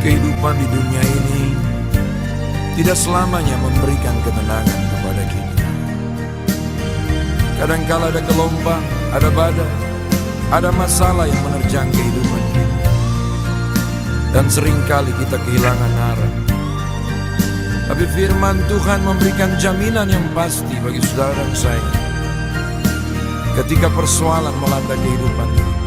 Kehidupan di dunia ini tidak selamanya memberikan ketenangan kepada kita. Kadangkala ada gelombang, ada badai, ada masalah yang menerjang kehidupan kita. Dan seringkali kita kehilangan arah. Tapi firman Tuhan memberikan jaminan yang pasti bagi saudara dan saya. Ketika persoalan melanda kehidupan kita,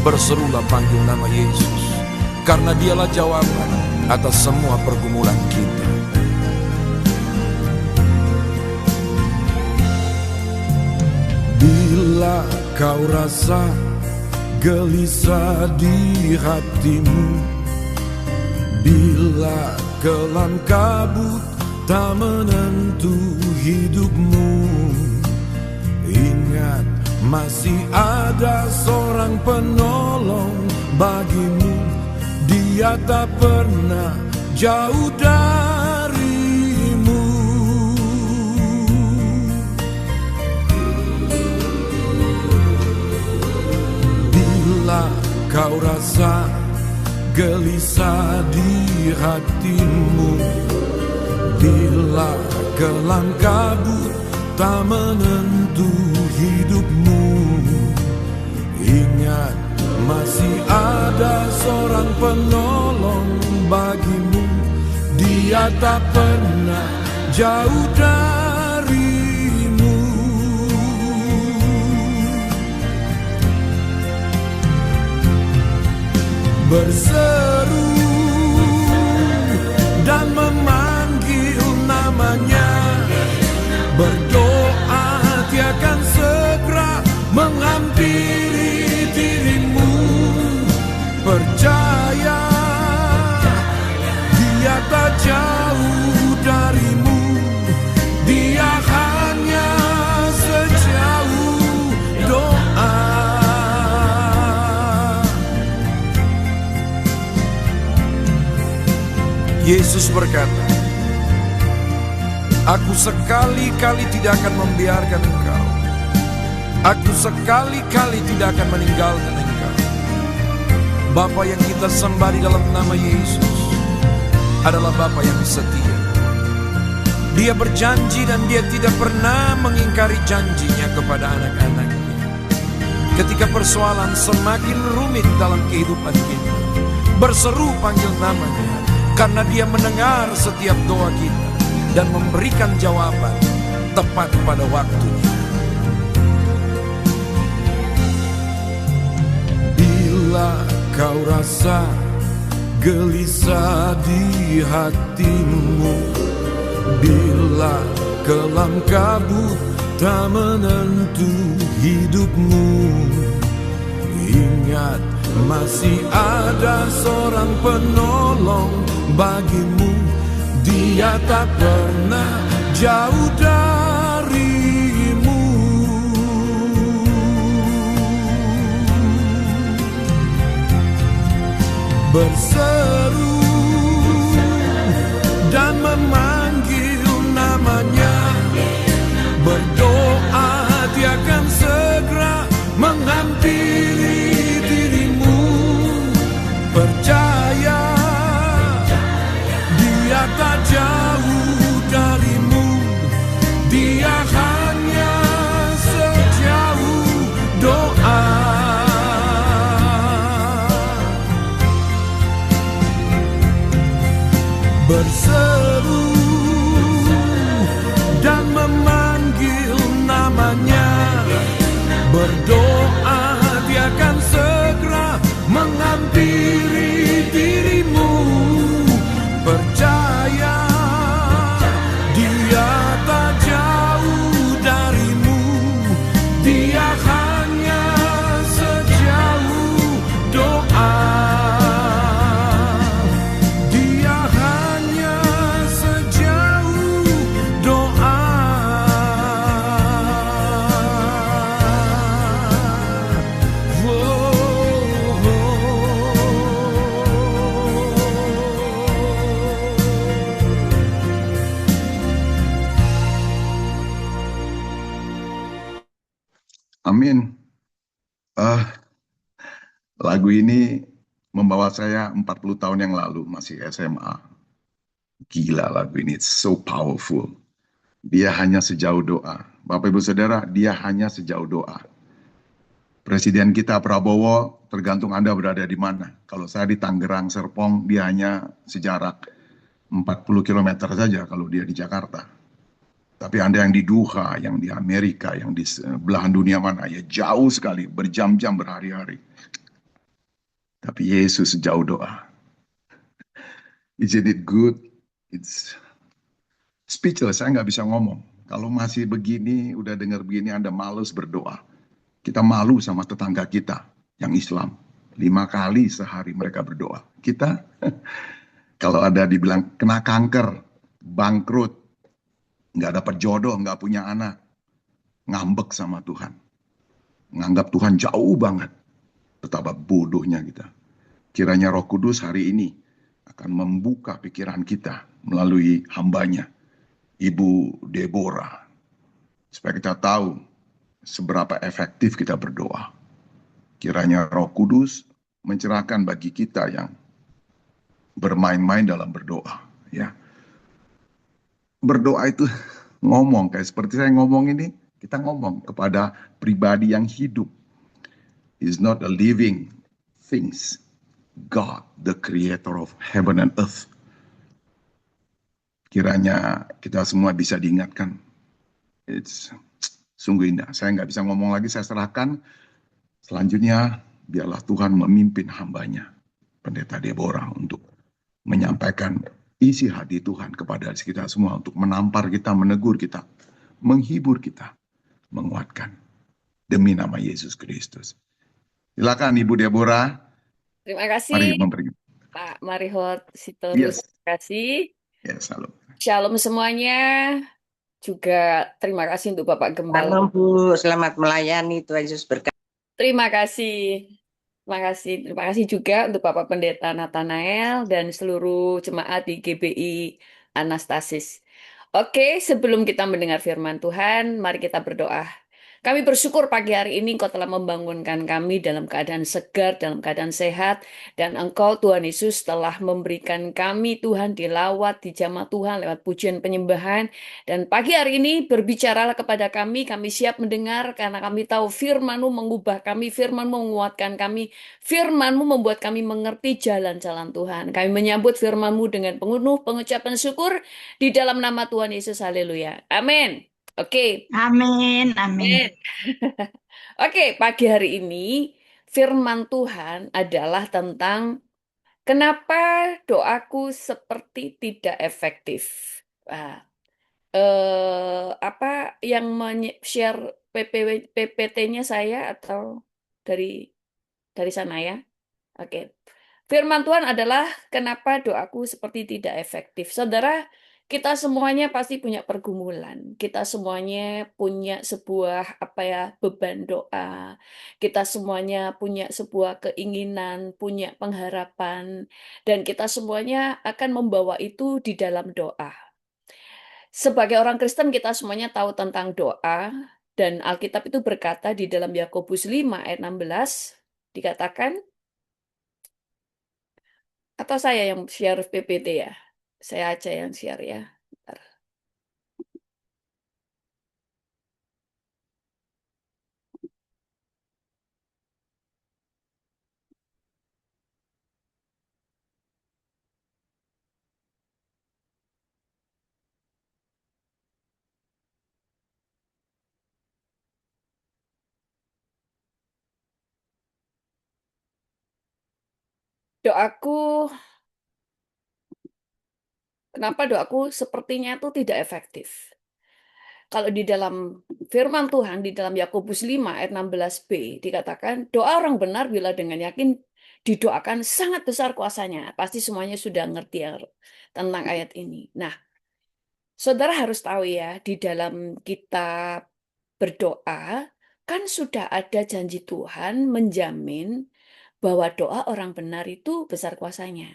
berserulah panggil nama Yesus, karena dialah jawaban atas semua pergumulan kita. Bila kau rasa gelisah di hatimu, bila kelam kabut tak menentu hidupmu, ingat masih ada seorang penolong bagimu. Dia tak pernah jauh darimu. Bila kau rasa gelisah di hatimu, bila kelam kabut tak menentu hidupmu, ingat masih ada seorang penolong bagimu. Dia tak pernah jauh darimu. Berseru dan memanggil namanya, berdoa Dia akan segera menghampiri dirimu. Percaya Dia tak jauh darimu. Dia hanya sejauh doa. Yesus berkata, Aku sekali-kali tidak akan membiarkan engkau. Aku sekali-kali tidak akan meninggalkan engkau. Bapa yang kita sembah di dalam nama Yesus adalah Bapa yang setia. Dia berjanji dan Dia tidak pernah mengingkari janjinya kepada anak-anaknya. Ketika persoalan semakin rumit dalam kehidupan kita, berseru panggil namanya, karena Dia mendengar setiap doa kita dan memberikan jawaban tepat pada waktunya. Bila kau rasa gelisah di hatimu, bila kelam kabut tak menentu hidupmu, ingat masih ada seorang penolong bagimu. Dia tak pernah jauh darimu. Berseru dan memanggil namanya, berdoa Dia akan segera menghampiri dirimu. Percaya Dia tak jauh darimu. Dia hanya sejauh doa. Berseru dan memanggil namanya, berdoa Dia akan segera menghampiri dirimu. Percaya Dia tak jauh darimu. Dia hanya sejauh doa. Dia hanya sejauh doa. Amin. Lagu ini membawa saya 40 tahun yang lalu, masih SMA. Gila lagu ini, it's so powerful. Dia hanya sejauh doa. Bapak Ibu Saudara, dia hanya sejauh doa. Presiden kita Prabowo, tergantung Anda berada di mana. Kalau saya di Tangerang, Serpong, dia hanya sejarak 40 kilometer saja kalau dia di Jakarta. Tapi Anda yang di Doha, yang di Amerika, yang di belahan dunia mana, ya jauh sekali, berjam-jam, berhari-hari. Tapi Yesus sejauh doa. Isn't it good? It's speechless, saya nggak bisa ngomong. Kalau masih begini, udah dengar begini, Anda males berdoa. Kita malu sama tetangga kita yang Islam. 5 kali sehari mereka berdoa. Kita kalau ada dibilang kena kanker, bangkrut, nggak dapat jodoh, nggak punya anak, ngambek sama Tuhan. Nganggap Tuhan jauh banget. Betapa bodohnya kita. Kiranya Roh Kudus hari ini akan membuka pikiran kita melalui hambanya, Ibu Deborah. Supaya kita tahu seberapa efektif kita berdoa. Kiranya Roh Kudus mencerahkan bagi kita yang bermain-main dalam berdoa. Ya, berdoa itu ngomong kayak seperti saya ngomong ini, kita ngomong kepada pribadi yang hidup. Is not a living things. God, the creator of heaven and earth. Kiranya kita semua bisa diingatkan. It's sungguh indah. Saya nggak bisa ngomong lagi, saya serahkan. Selanjutnya, biarlah Tuhan memimpin hambanya, Pendeta Deborah, untuk menyampaikan isi hati Tuhan kepada kita semua, untuk menampar kita, menegur kita, menghibur kita, menguatkan. Demi nama Yesus Kristus. Silakan Ibu Deborah, Terima kasih mari memberi. Pak Marihot Sitorus. Yes, Terima kasih. yes, halo. Shalom semuanya. Juga terima kasih untuk Bapak Gembala. Shalom Bu, selamat melayani, Tuhan Yesus berkati. Terima kasih. Terima kasih. Terima kasih juga untuk Bapak Pendeta Nathanael dan seluruh jemaat di GBI Anastasis. Oke, sebelum kita mendengar firman Tuhan, mari kita berdoa. Kami bersyukur pagi hari ini Engkau telah membangunkan kami dalam keadaan segar, dalam keadaan sehat. Dan Engkau Tuhan Yesus telah memberikan kami Tuhan dilawat, dijamah Tuhan lewat pujian penyembahan. Dan pagi hari ini berbicaralah kepada kami siap mendengar karena kami tahu firman-Mu mengubah kami, firman-Mu menguatkan kami, firman-Mu membuat kami mengerti jalan-jalan Tuhan. Kami menyambut firman-Mu dengan penuh pengucapan syukur di dalam nama Tuhan Yesus, haleluya. Amin. Oke. Amin, amin. Amin. Oke, pagi hari ini firman Tuhan adalah tentang kenapa doaku seperti tidak efektif. Nah, apa yang share PPT-nya saya atau dari sana ya? Oke. Firman Tuhan adalah kenapa doaku seperti tidak efektif. Saudara, kita semuanya pasti punya pergumulan. Kita semuanya punya sebuah beban doa. Kita semuanya punya sebuah keinginan, punya pengharapan, dan kita semuanya akan membawa itu di dalam doa. Sebagai orang Kristen kita semuanya tahu tentang doa, dan Alkitab itu berkata di dalam Yakobus 5 ayat 16 dikatakan, atau saya yang share PPT ya? Saya aja yang share ya. Bentar. Doaku, kenapa doaku sepertinya itu tidak efektif? Kalau di dalam firman Tuhan, di dalam Yakobus 5 ayat 16b, dikatakan, doa orang benar bila dengan yakin didoakan sangat besar kuasanya. Pasti semuanya sudah ngerti ya tentang ayat ini. Nah, saudara harus tahu ya, di dalam kita berdoa, kan sudah ada janji Tuhan menjamin bahwa doa orang benar itu besar kuasanya.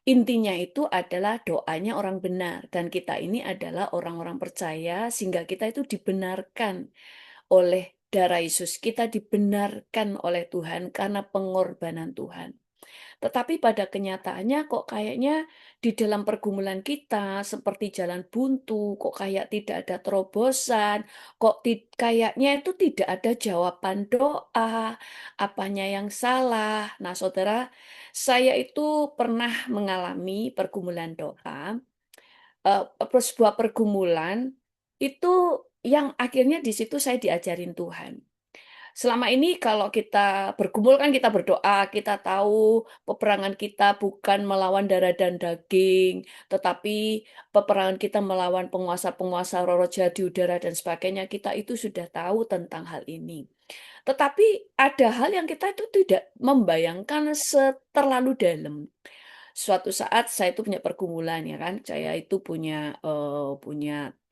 Intinya itu adalah doanya orang benar. Dan kita ini adalah orang-orang percaya sehingga kita itu dibenarkan oleh darah Yesus. Kita dibenarkan oleh Tuhan karena pengorbanan Tuhan. Tetapi pada kenyataannya kok kayaknya di dalam pergumulan kita seperti jalan buntu, kok kayak tidak ada terobosan, kok kayaknya itu tidak ada jawaban doa, apanya yang salah. Nah, saudara, saya itu pernah mengalami pergumulan doa, sebuah pergumulan itu yang akhirnya di situ saya diajarin Tuhan. Selama ini kalau kita bergumul kan kita berdoa, kita tahu peperangan kita bukan melawan darah dan daging, tetapi peperangan kita melawan penguasa-penguasa roh jahat di udara dan sebagainya. Kita itu sudah tahu tentang hal ini. Tetapi ada hal yang kita itu tidak membayangkan terlalu dalam. Suatu saat saya itu punya pergumulan ya kan, saya itu punya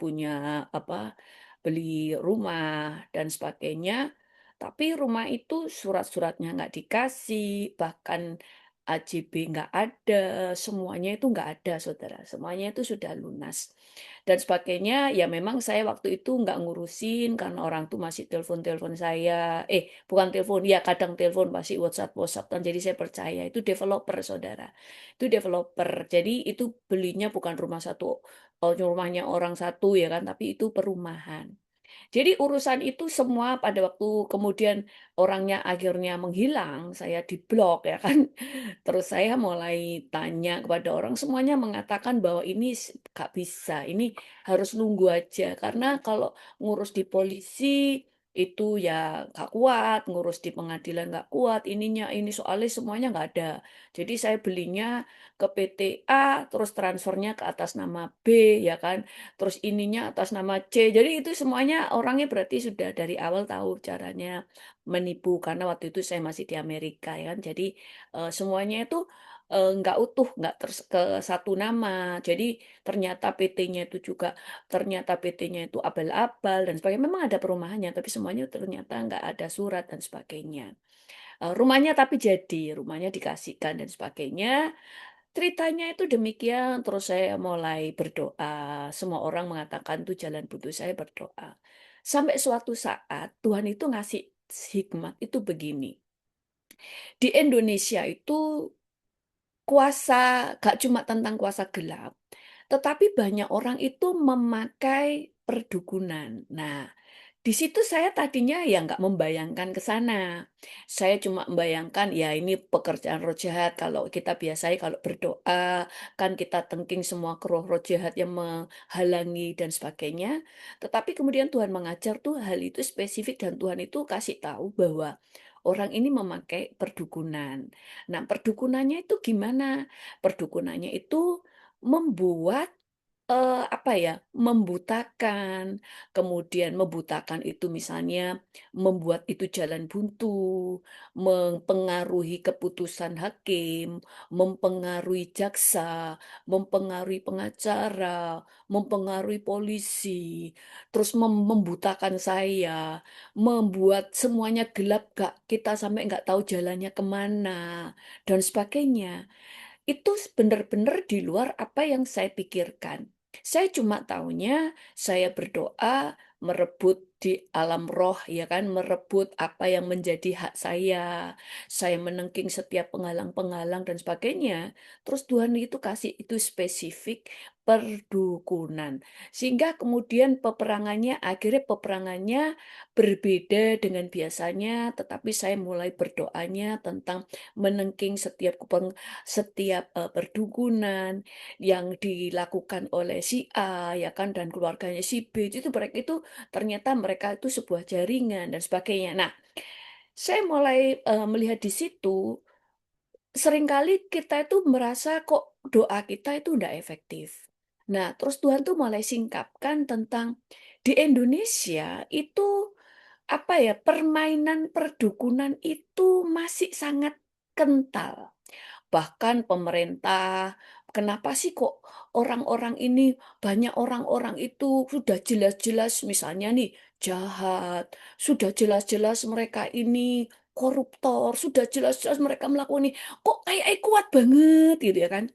punya apa, beli rumah dan sebagainya, tapi rumah itu surat-suratnya nggak dikasih, bahkan AJB nggak ada, semuanya itu nggak ada saudara, semuanya itu sudah lunas dan sebagainya. Ya memang saya waktu itu nggak ngurusin karena orang tuh masih telepon-telepon saya, bukan telepon, ya kadang telepon masih WhatsApp kan, jadi saya percaya itu developer saudara. Itu developer. Jadi itu belinya bukan rumah satu, rumahnya orang satu ya kan, tapi itu perumahan. Jadi urusan itu semua pada waktu kemudian orangnya akhirnya menghilang, saya diblok ya kan. Terus saya mulai tanya kepada orang, semuanya mengatakan bahwa ini nggak bisa, ini harus nunggu aja. Karena kalau ngurus di polisi itu ya nggak kuat, ngurus di pengadilan nggak kuat, ininya ini soalnya semuanya nggak ada. Jadi saya belinya ke PT A, terus transfernya ke atas nama B, ya kan. Terus ininya atas nama C. Jadi itu semuanya orangnya berarti sudah dari awal tahu caranya menipu karena waktu itu saya masih di Amerika ya kan. Jadi semuanya itu nggak utuh, nggak ke satu nama. Jadi ternyata PT-nya itu juga ternyata PT-nya itu abal-abal dan sebagainya. Memang ada perumahannya, tapi semuanya ternyata nggak ada surat dan sebagainya. Rumahnya tapi jadi, rumahnya dikasihkan dan sebagainya. Ceritanya itu demikian, terus saya mulai berdoa. Semua orang mengatakan itu jalan buntu, saya berdoa. Sampai suatu saat Tuhan itu ngasih hikmat itu begini. Di Indonesia itu kuasa, gak cuma tentang kuasa gelap, tetapi banyak orang itu memakai perdukunan. Nah, di situ saya tadinya ya nggak membayangkan ke sana. Saya cuma membayangkan ya ini pekerjaan roh jahat. Kalau kita biasanya kalau berdoa kan kita tengking semua ke roh-roh jahat yang menghalangi dan sebagainya. Tetapi kemudian Tuhan mengajar tuh hal itu spesifik dan Tuhan itu kasih tahu bahwa orang ini memakai perdukunan. Nah, perdukunannya itu gimana? Perdukunannya itu membuat apa ya, membutakan, kemudian membutakan itu misalnya membuat itu jalan buntu, mempengaruhi keputusan hakim, mempengaruhi jaksa, mempengaruhi pengacara, mempengaruhi polisi, terus membutakan saya, membuat semuanya gelap, kita sampai nggak tahu jalannya kemana, dan sebagainya. Itu benar-benar di luar apa yang saya pikirkan. Saya cuma taunya saya berdoa merebut di alam roh ya kan, merebut apa yang menjadi hak saya. Saya menengking setiap penghalang-penghalang dan sebagainya. Terus Tuhan itu kasih itu spesifik perdukunan. Sehingga kemudian akhirnya peperangannya berbeda dengan biasanya, tetapi saya mulai berdoanya tentang menengking setiap perdukunan yang dilakukan oleh si A ya kan dan keluarganya si B itu mereka itu ternyata mereka itu sebuah jaringan dan sebagainya. Nah, saya mulai melihat di situ seringkali kita itu merasa kok doa kita itu tidak efektif. Nah, terus Tuhan tuh mulai singkapkan tentang di Indonesia itu apa ya permainan perdukunan itu masih sangat kental. Bahkan pemerintah, kenapa sih kok orang-orang ini, banyak orang-orang itu sudah jelas-jelas misalnya nih jahat, sudah jelas-jelas mereka ini koruptor, sudah jelas-jelas mereka melakukan ini, kok kayak kuat banget gitu ya kan.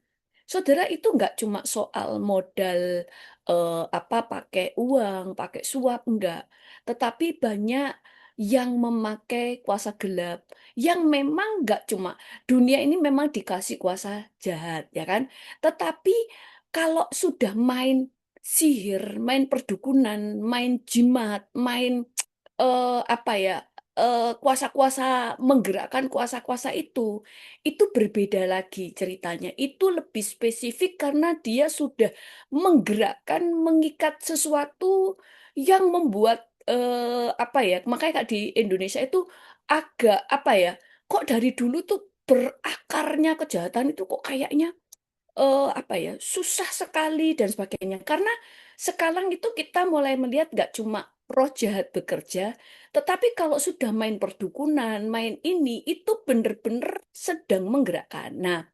Saudara itu nggak cuma soal modal pakai uang, pakai suap, enggak. Tetapi banyak yang memakai kuasa gelap, yang memang nggak cuma dunia ini memang dikasih kuasa jahat, ya kan? Tetapi kalau sudah main sihir, main perdukunan, main jimat, main apa ya, kuasa-kuasa menggerakkan kuasa-kuasa itu berbeda lagi ceritanya. Itu lebih spesifik karena dia sudah menggerakkan, mengikat sesuatu yang membuat, apa ya, makanya Kak, di Indonesia itu agak, apa ya, kok dari dulu tuh berakarnya kejahatan itu kok kayaknya apa ya, susah sekali dan sebagainya. Karena sekarang itu kita mulai melihat nggak cuma roh jahat bekerja, tetapi kalau sudah main perdukunan, main ini, itu benar-benar sedang menggerakkan. Nah,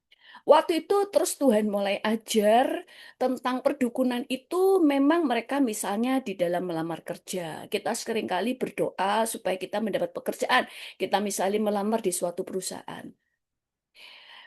waktu itu terus Tuhan mulai ajar tentang perdukunan itu memang mereka misalnya di dalam melamar kerja. Kita seringkali berdoa supaya kita mendapat pekerjaan. Kita misalnya melamar di suatu perusahaan.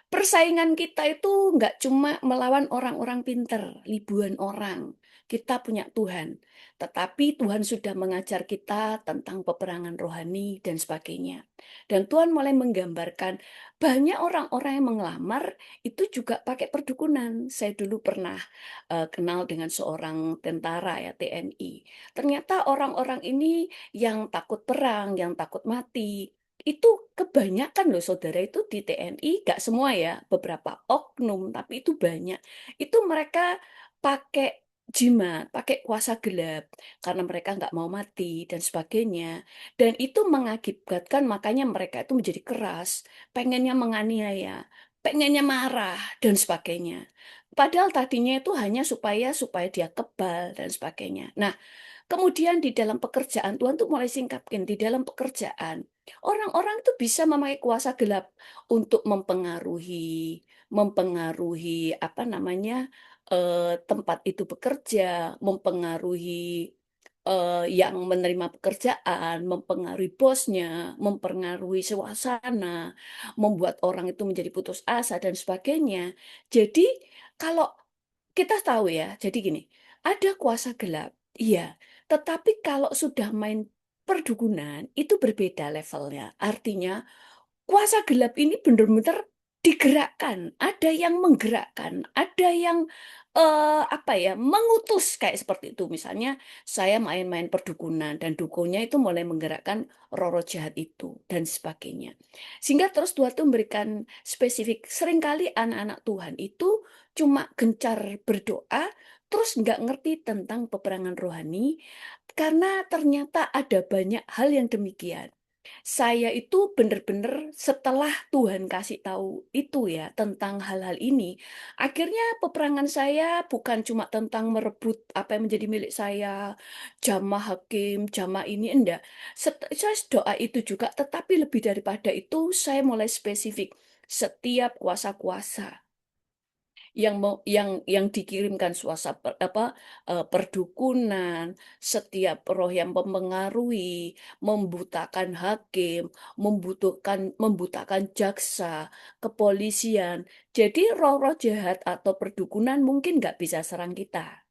Persaingan kita itu nggak cuma melawan orang-orang pinter, ribuan orang. Kita punya Tuhan, tetapi Tuhan sudah mengajar kita tentang peperangan rohani dan sebagainya. Dan Tuhan mulai menggambarkan banyak orang-orang yang mengelamar itu juga pakai perdukunan. Saya dulu pernah kenal dengan seorang tentara ya TNI. Ternyata orang-orang ini yang takut perang, yang takut mati, itu kebanyakan loh saudara itu di TNI, nggak semua ya, beberapa oknum, tapi itu banyak. Itu mereka pakai jimat, pakai kuasa gelap, karena mereka nggak mau mati dan sebagainya. Dan itu mengakibatkan makanya mereka itu menjadi keras, pengennya menganiaya, pengennya marah dan sebagainya. Padahal tadinya itu hanya supaya supaya dia kebal dan sebagainya. Nah, kemudian di dalam pekerjaan, Tuhan tuh mulai singkapkan, di dalam pekerjaan, orang-orang itu bisa memakai kuasa gelap untuk mempengaruhi, mempengaruhi apa namanya, tempat itu bekerja, mempengaruhi yang menerima pekerjaan, mempengaruhi bosnya, mempengaruhi suasana, membuat orang itu menjadi putus asa dan sebagainya. Jadi kalau kita tahu ya, jadi gini, ada kuasa gelap, iya. Tetapi kalau sudah main perdukunan, itu berbeda levelnya. Artinya, kuasa gelap ini benar-benar digerakkan. Ada yang menggerakkan, ada yang apa ya, mengutus kayak seperti itu. Misalnya, saya main-main perdukunan dan dukunnya itu mulai menggerakkan roh-roh jahat itu dan sebagainya. Sehingga terus Tuhan itu memberikan spesifik. Seringkali anak-anak Tuhan itu cuma gencar berdoa, terus nggak ngerti tentang peperangan rohani, karena ternyata ada banyak hal yang demikian. Saya itu benar-benar setelah Tuhan kasih tahu itu ya tentang hal-hal ini, akhirnya peperangan saya bukan cuma tentang merebut apa yang menjadi milik saya, jamah hakim, jamah ini enggak. Saya doa itu juga, tetapi lebih daripada itu saya mulai spesifik. Setiap kuasa-kuasa yang dikirimkan perdukunan, setiap roh yang mempengaruhi, membutakan hakim, membutakan jaksa, kepolisian. Jadi roh-roh jahat atau perdukunan mungkin nggak bisa serang kita.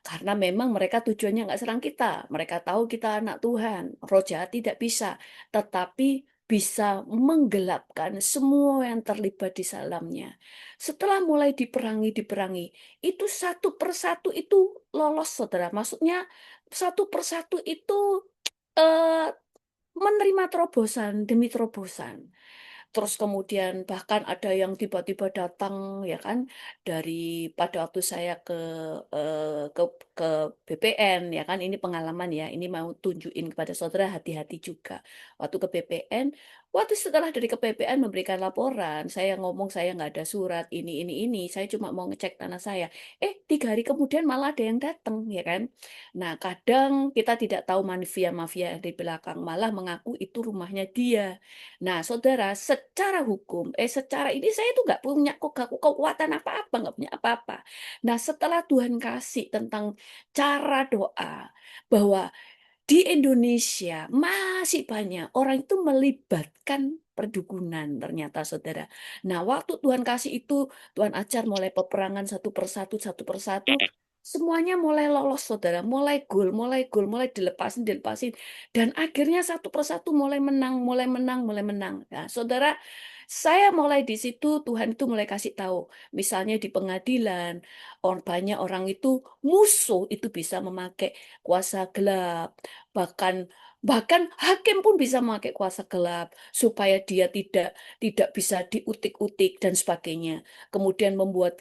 Karena memang mereka tujuannya nggak serang kita. Mereka tahu kita anak Tuhan. Roh jahat tidak bisa. Tetapi bisa menggelapkan semua yang terlibat di dalamnya. Setelah mulai diperangi, itu satu persatu itu lolos, saudara. Maksudnya satu persatu itu eh, menerima terobosan demi terobosan. Terus kemudian bahkan ada yang tiba-tiba datang ya kan dari pada waktu saya ke BPN ya kan, ini pengalaman ya, ini mau tunjukin kepada saudara, hati-hati juga. Waktu ke BPN, waktu setelah dari ke BPN memberikan laporan, saya ngomong saya nggak ada surat ini, saya cuma mau ngecek tanah saya. 3 hari kemudian malah ada yang datang ya kan. Nah, kadang kita tidak tahu mafia-mafia di belakang malah mengaku itu rumahnya dia. Nah, saudara, secara hukum, secara ini saya tuh nggak punya kekuatan apa-apa, nggak punya apa-apa. Nah, setelah Tuhan kasih tentang cara doa, bahwa di Indonesia masih banyak orang itu melibatkan perdukunan ternyata saudara. Nah, waktu Tuhan kasih itu, Tuhan ajar mulai peperangan satu persatu, semuanya mulai lolos, saudara, mulai gol, mulai dilepasin, dan akhirnya satu persatu mulai menang, mulai menang, mulai menang. Nah, saudara, saya mulai di situ, Tuhan itu mulai kasih tahu, misalnya di pengadilan, banyak orang itu musuh itu bisa memakai kuasa gelap, bahkan bahkan hakim pun bisa memakai kuasa gelap supaya dia tidak bisa diutik-utik dan sebagainya. Kemudian membuat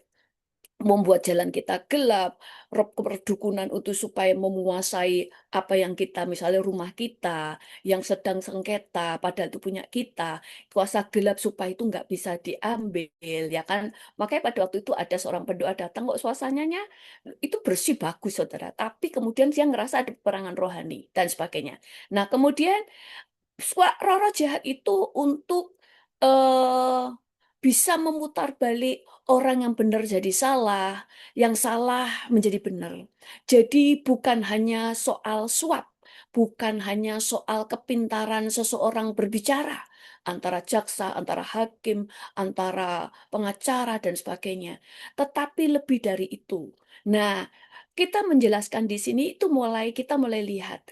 jalan kita gelap, roh keperdukunan itu supaya menguasai apa yang kita, misalnya rumah kita, yang sedang sengketa, padahal itu punya kita, kuasa gelap supaya itu nggak bisa diambil, ya kan? Makanya pada waktu itu ada seorang pendoa datang, kok suasananya itu bersih, bagus, saudara. Tapi kemudian dia ngerasa ada peperangan rohani, dan sebagainya. Nah, kemudian roh-roh jahat itu untuk eh, bisa memutar balik orang yang benar jadi salah, yang salah menjadi benar. Jadi bukan hanya soal suap, bukan hanya soal kepintaran seseorang berbicara antara jaksa, antara hakim, antara pengacara dan sebagainya, tetapi lebih dari itu. Nah, kita menjelaskan di sini itu kita mulai lihat.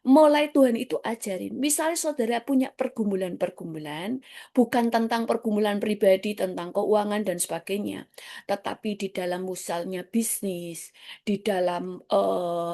Mulai Tuhan itu ajarin. Misalnya saudara punya pergumulan-pergumulan, bukan tentang pergumulan pribadi, tentang keuangan dan sebagainya, tetapi di dalam misalnya bisnis, di dalam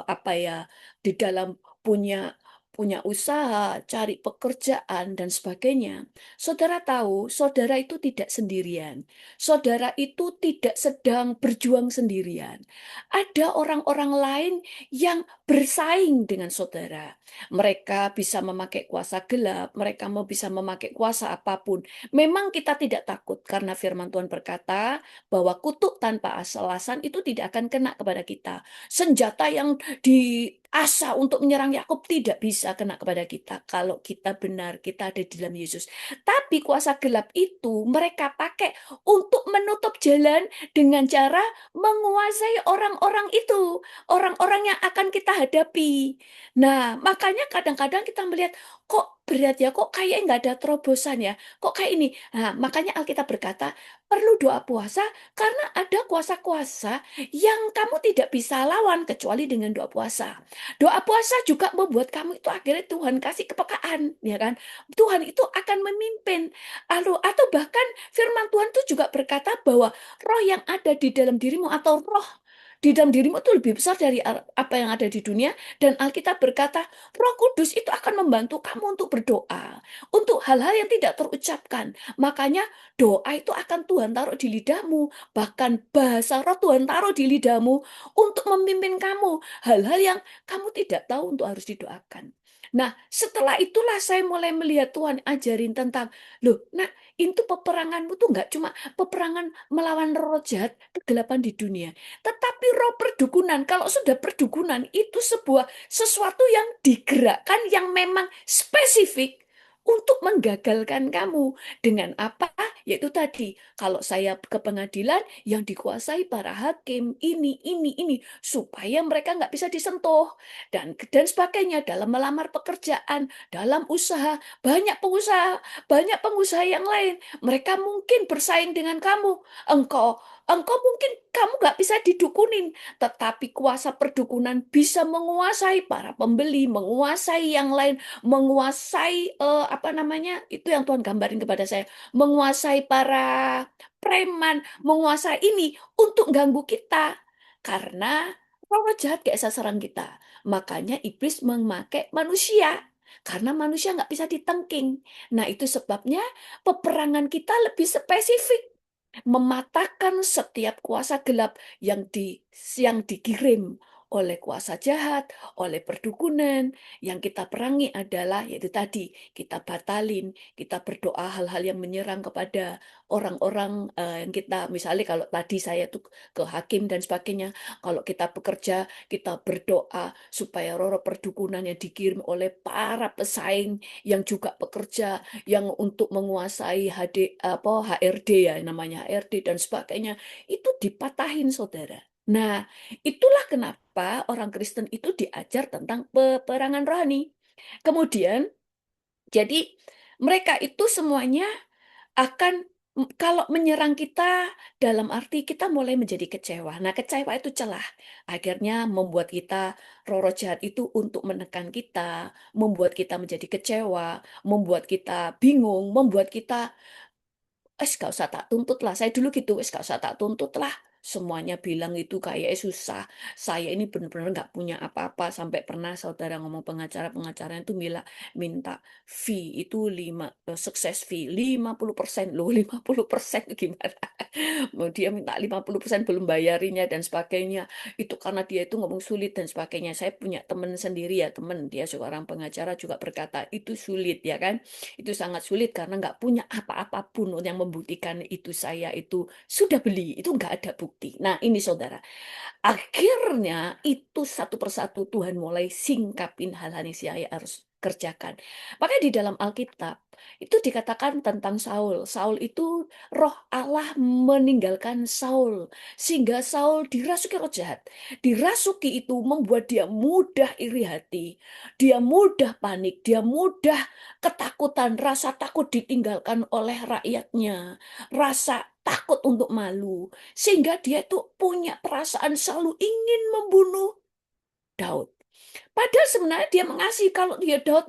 apa ya, di dalam punya punya usaha, cari pekerjaan dan sebagainya. Saudara tahu, saudara itu tidak sendirian. Saudara itu tidak sedang berjuang sendirian. Ada orang-orang lain yang bersaing dengan saudara. Mereka bisa memakai kuasa gelap, mereka mau bisa memakai kuasa apapun. Memang kita tidak takut karena firman Tuhan berkata bahwa kutuk tanpa alasan itu tidak akan kena kepada kita. Senjata yang diasah untuk menyerang Yakub tidak bisa kena kepada kita kalau kita benar, kita ada di dalam Yesus. Tapi kuasa gelap itu mereka pakai untuk menutup jalan dengan cara menguasai orang-orang itu, orang-orang yang akan kita hadapi. Nah, makanya kadang-kadang kita melihat, kok berat ya, kok kayak nggak ada terobosan ya, kok kayak ini. Nah, makanya Alkitab berkata, perlu doa puasa karena ada kuasa-kuasa yang kamu tidak bisa lawan kecuali dengan doa puasa. Doa puasa juga membuat kamu itu akhirnya Tuhan kasih kepekaan, ya kan? Tuhan itu akan memimpin. Atau bahkan firman Tuhan itu juga berkata bahwa roh yang ada di dalam dirimu atau roh di dalam dirimu itu lebih besar dari apa yang ada di dunia. Dan Alkitab berkata, Roh Kudus itu akan membantu kamu untuk berdoa. Untuk hal-hal yang tidak terucapkan. Makanya doa itu akan Tuhan taruh di lidahmu. Bahkan bahasa roh Tuhan taruh di lidahmu untuk memimpin kamu. Hal-hal yang kamu tidak tahu untuk harus didoakan. Nah, setelah itulah saya mulai melihat Tuhan ajarin tentang, loh, nah, itu peperanganmu tuh nggak cuma peperangan melawan roh jahat, kegelapan di dunia. Tetapi roh perdukunan, kalau sudah perdukunan itu sesuatu yang digerakkan yang memang spesifik untuk menggagalkan kamu. Dengan apa? Yaitu tadi, kalau saya ke pengadilan yang dikuasai para hakim, ini, supaya mereka nggak bisa disentuh. Dan sebagainya dalam melamar pekerjaan, dalam usaha, banyak pengusaha yang lain. Mereka mungkin bersaing dengan kamu. Engkau Engkau mungkin kamu nggak bisa didukunin, tetapi kuasa perdukunan bisa menguasai para pembeli, menguasai yang lain, menguasai apa namanya itu yang Tuhan gambarin kepada saya, menguasai para preman, menguasai ini untuk ganggu kita, karena roh jahat gak bisa serang kita. Makanya iblis memakai manusia. Karena manusia nggak bisa ditengking. Nah, itu sebabnya peperangan kita lebih spesifik mematahkan setiap kuasa gelap yang dikirim oleh kuasa jahat, oleh perdukunan. Yang kita perangi adalah yaitu tadi, kita batalin, kita berdoa hal-hal yang menyerang kepada orang-orang yang kita, misalnya kalau tadi saya tuh ke hakim dan sebagainya, kalau kita bekerja, kita berdoa supaya roh-roh perdukunan yang dikirim oleh para pesaing yang juga bekerja, yang untuk menguasai HRD ya namanya HRD dan sebagainya itu dipatahin saudara. Nah, itulah kenapa orang Kristen itu diajar tentang peperangan rohani. Kemudian jadi mereka itu semuanya akan Kalau menyerang kita dalam arti kita mulai menjadi kecewa. Nah, kecewa itu celah. Akhirnya membuat kita, roh-roh jahat itu untuk menekan kita, membuat kita menjadi kecewa, membuat kita bingung, membuat kita gak usah tak tuntut lah. Saya dulu gitu, gak usah tak tuntut lah. Semuanya bilang itu kayak susah. Saya ini benar-benar nggak punya apa-apa. Sampai pernah saudara ngomong pengacara-pengacara itu minta fee itu sukses fee 50% loh. 50% gimana? Mau dia minta 50% belum bayarinya dan sebagainya. Itu karena dia itu ngomong sulit dan sebagainya. Saya punya teman sendiri ya, teman dia seorang pengacara juga berkata itu sulit ya kan. Itu sangat sulit karena nggak punya apa-apapun yang membuktikan itu saya itu sudah beli. Itu nggak ada bukti. Nah ini saudara. Akhirnya itu satu persatu Tuhan mulai singkapin hal-hal yang saya harus kerjakan. Makanya di dalam Alkitab itu dikatakan tentang Saul. Saul itu roh Allah meninggalkan Saul. Sehingga Saul dirasuki roh jahat. Dirasuki itu membuat dia mudah iri hati. Dia mudah panik. Dia mudah ketakutan. Rasa takut ditinggalkan oleh rakyatnya. Rasa takut untuk malu. Sehingga dia itu punya perasaan selalu ingin membunuh Daud. Padahal sebenarnya dia mengasihi kalau dia Daud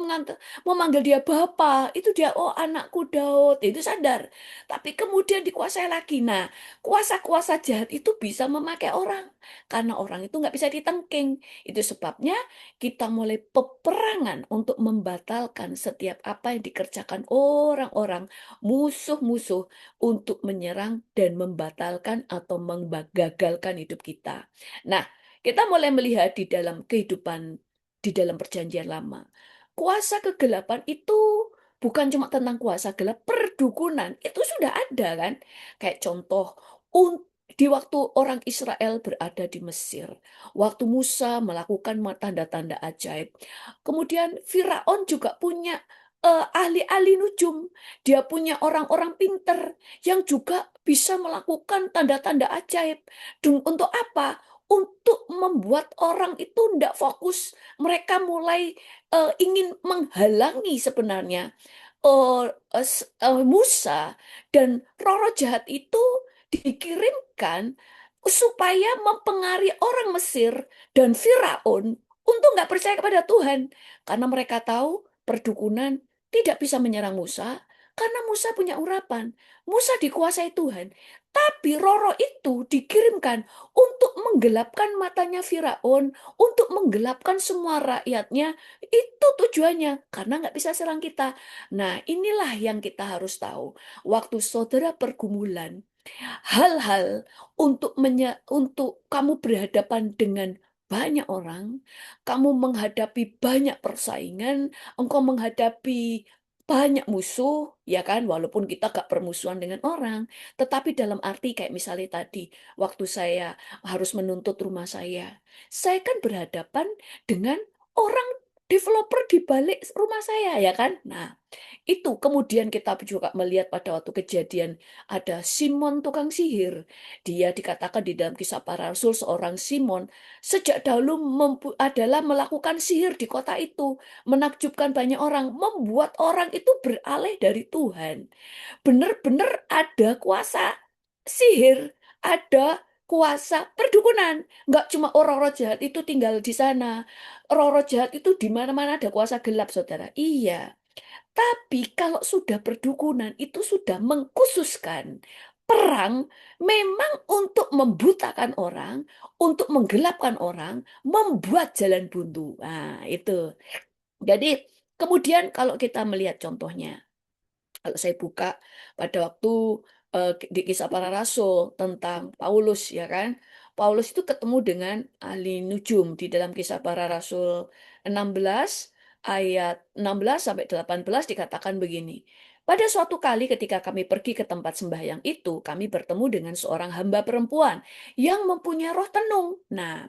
memanggil dia Bapa, itu dia oh anakku Daud, itu sadar. Tapi kemudian dikuasai lagi. Nah, kuasa-kuasa jahat itu bisa memakai orang karena orang itu nggak bisa ditengking. Itu sebabnya kita mulai peperangan untuk membatalkan setiap apa yang dikerjakan orang-orang musuh-musuh untuk menyerang dan membatalkan atau menggagalkan hidup kita. Nah, kita mulai melihat di dalam kehidupan di dalam perjanjian lama. Kuasa kegelapan itu bukan cuma tentang kuasa gelap, perdukunan itu sudah ada kan. Kayak contoh, di waktu orang Israel berada di Mesir, waktu Musa melakukan tanda-tanda ajaib. Kemudian Firaun juga punya ahli-ahli nujum. Dia punya orang-orang pinter yang juga bisa melakukan tanda-tanda ajaib. Dan untuk apa? Untuk membuat orang itu tidak fokus. Mereka mulai ingin menghalangi sebenarnya Musa dan roh-roh jahat itu dikirimkan supaya mempengaruhi orang Mesir dan Firaun untuk nggak percaya kepada Tuhan. Karena mereka tahu perdukunan tidak bisa menyerang Musa karena Musa punya urapan. Musa dikuasai Tuhan. Tapi roh-roh itu dikirimkan untuk menggelapkan matanya Firaun, untuk menggelapkan semua rakyatnya. Itu tujuannya, karena nggak bisa serang kita. Nah, inilah yang kita harus tahu. Waktu saudara pergumulan, hal-hal untuk kamu berhadapan dengan banyak orang, kamu menghadapi banyak persaingan, engkau menghadapi banyak musuh, ya kan? Walaupun kita gak permusuhan dengan orang, tetapi dalam arti kayak misalnya tadi, waktu saya harus menuntut rumah saya kan berhadapan dengan orang developer di balik rumah saya, ya kan? Nah, itu kemudian kita juga melihat pada waktu kejadian ada Simon tukang sihir. Dia dikatakan di dalam kisah para rasul seorang Simon sejak dahulu adalah melakukan sihir di kota itu. Menakjubkan banyak orang, membuat orang itu beralih dari Tuhan. Benar-benar ada kuasa sihir, ada kuasa perdukunan. Nggak cuma orang-orang jahat itu tinggal di sana. Orang-orang jahat itu di mana-mana ada kuasa gelap, saudara. Iya. Tapi kalau sudah perdukunan itu sudah mengkhususkan perang memang untuk membutakan orang, untuk menggelapkan orang, membuat jalan buntu. Nah, itu. Jadi kemudian kalau kita melihat contohnya, kalau saya buka pada waktu di kisah para rasul tentang Paulus ya kan. Paulus itu ketemu dengan ahli nujum di dalam kisah para rasul 16 ayat 16 sampai 18 dikatakan begini. Pada suatu kali ketika kami pergi ke tempat sembahyang itu, kami bertemu dengan seorang hamba perempuan yang mempunyai roh tenung. Nah,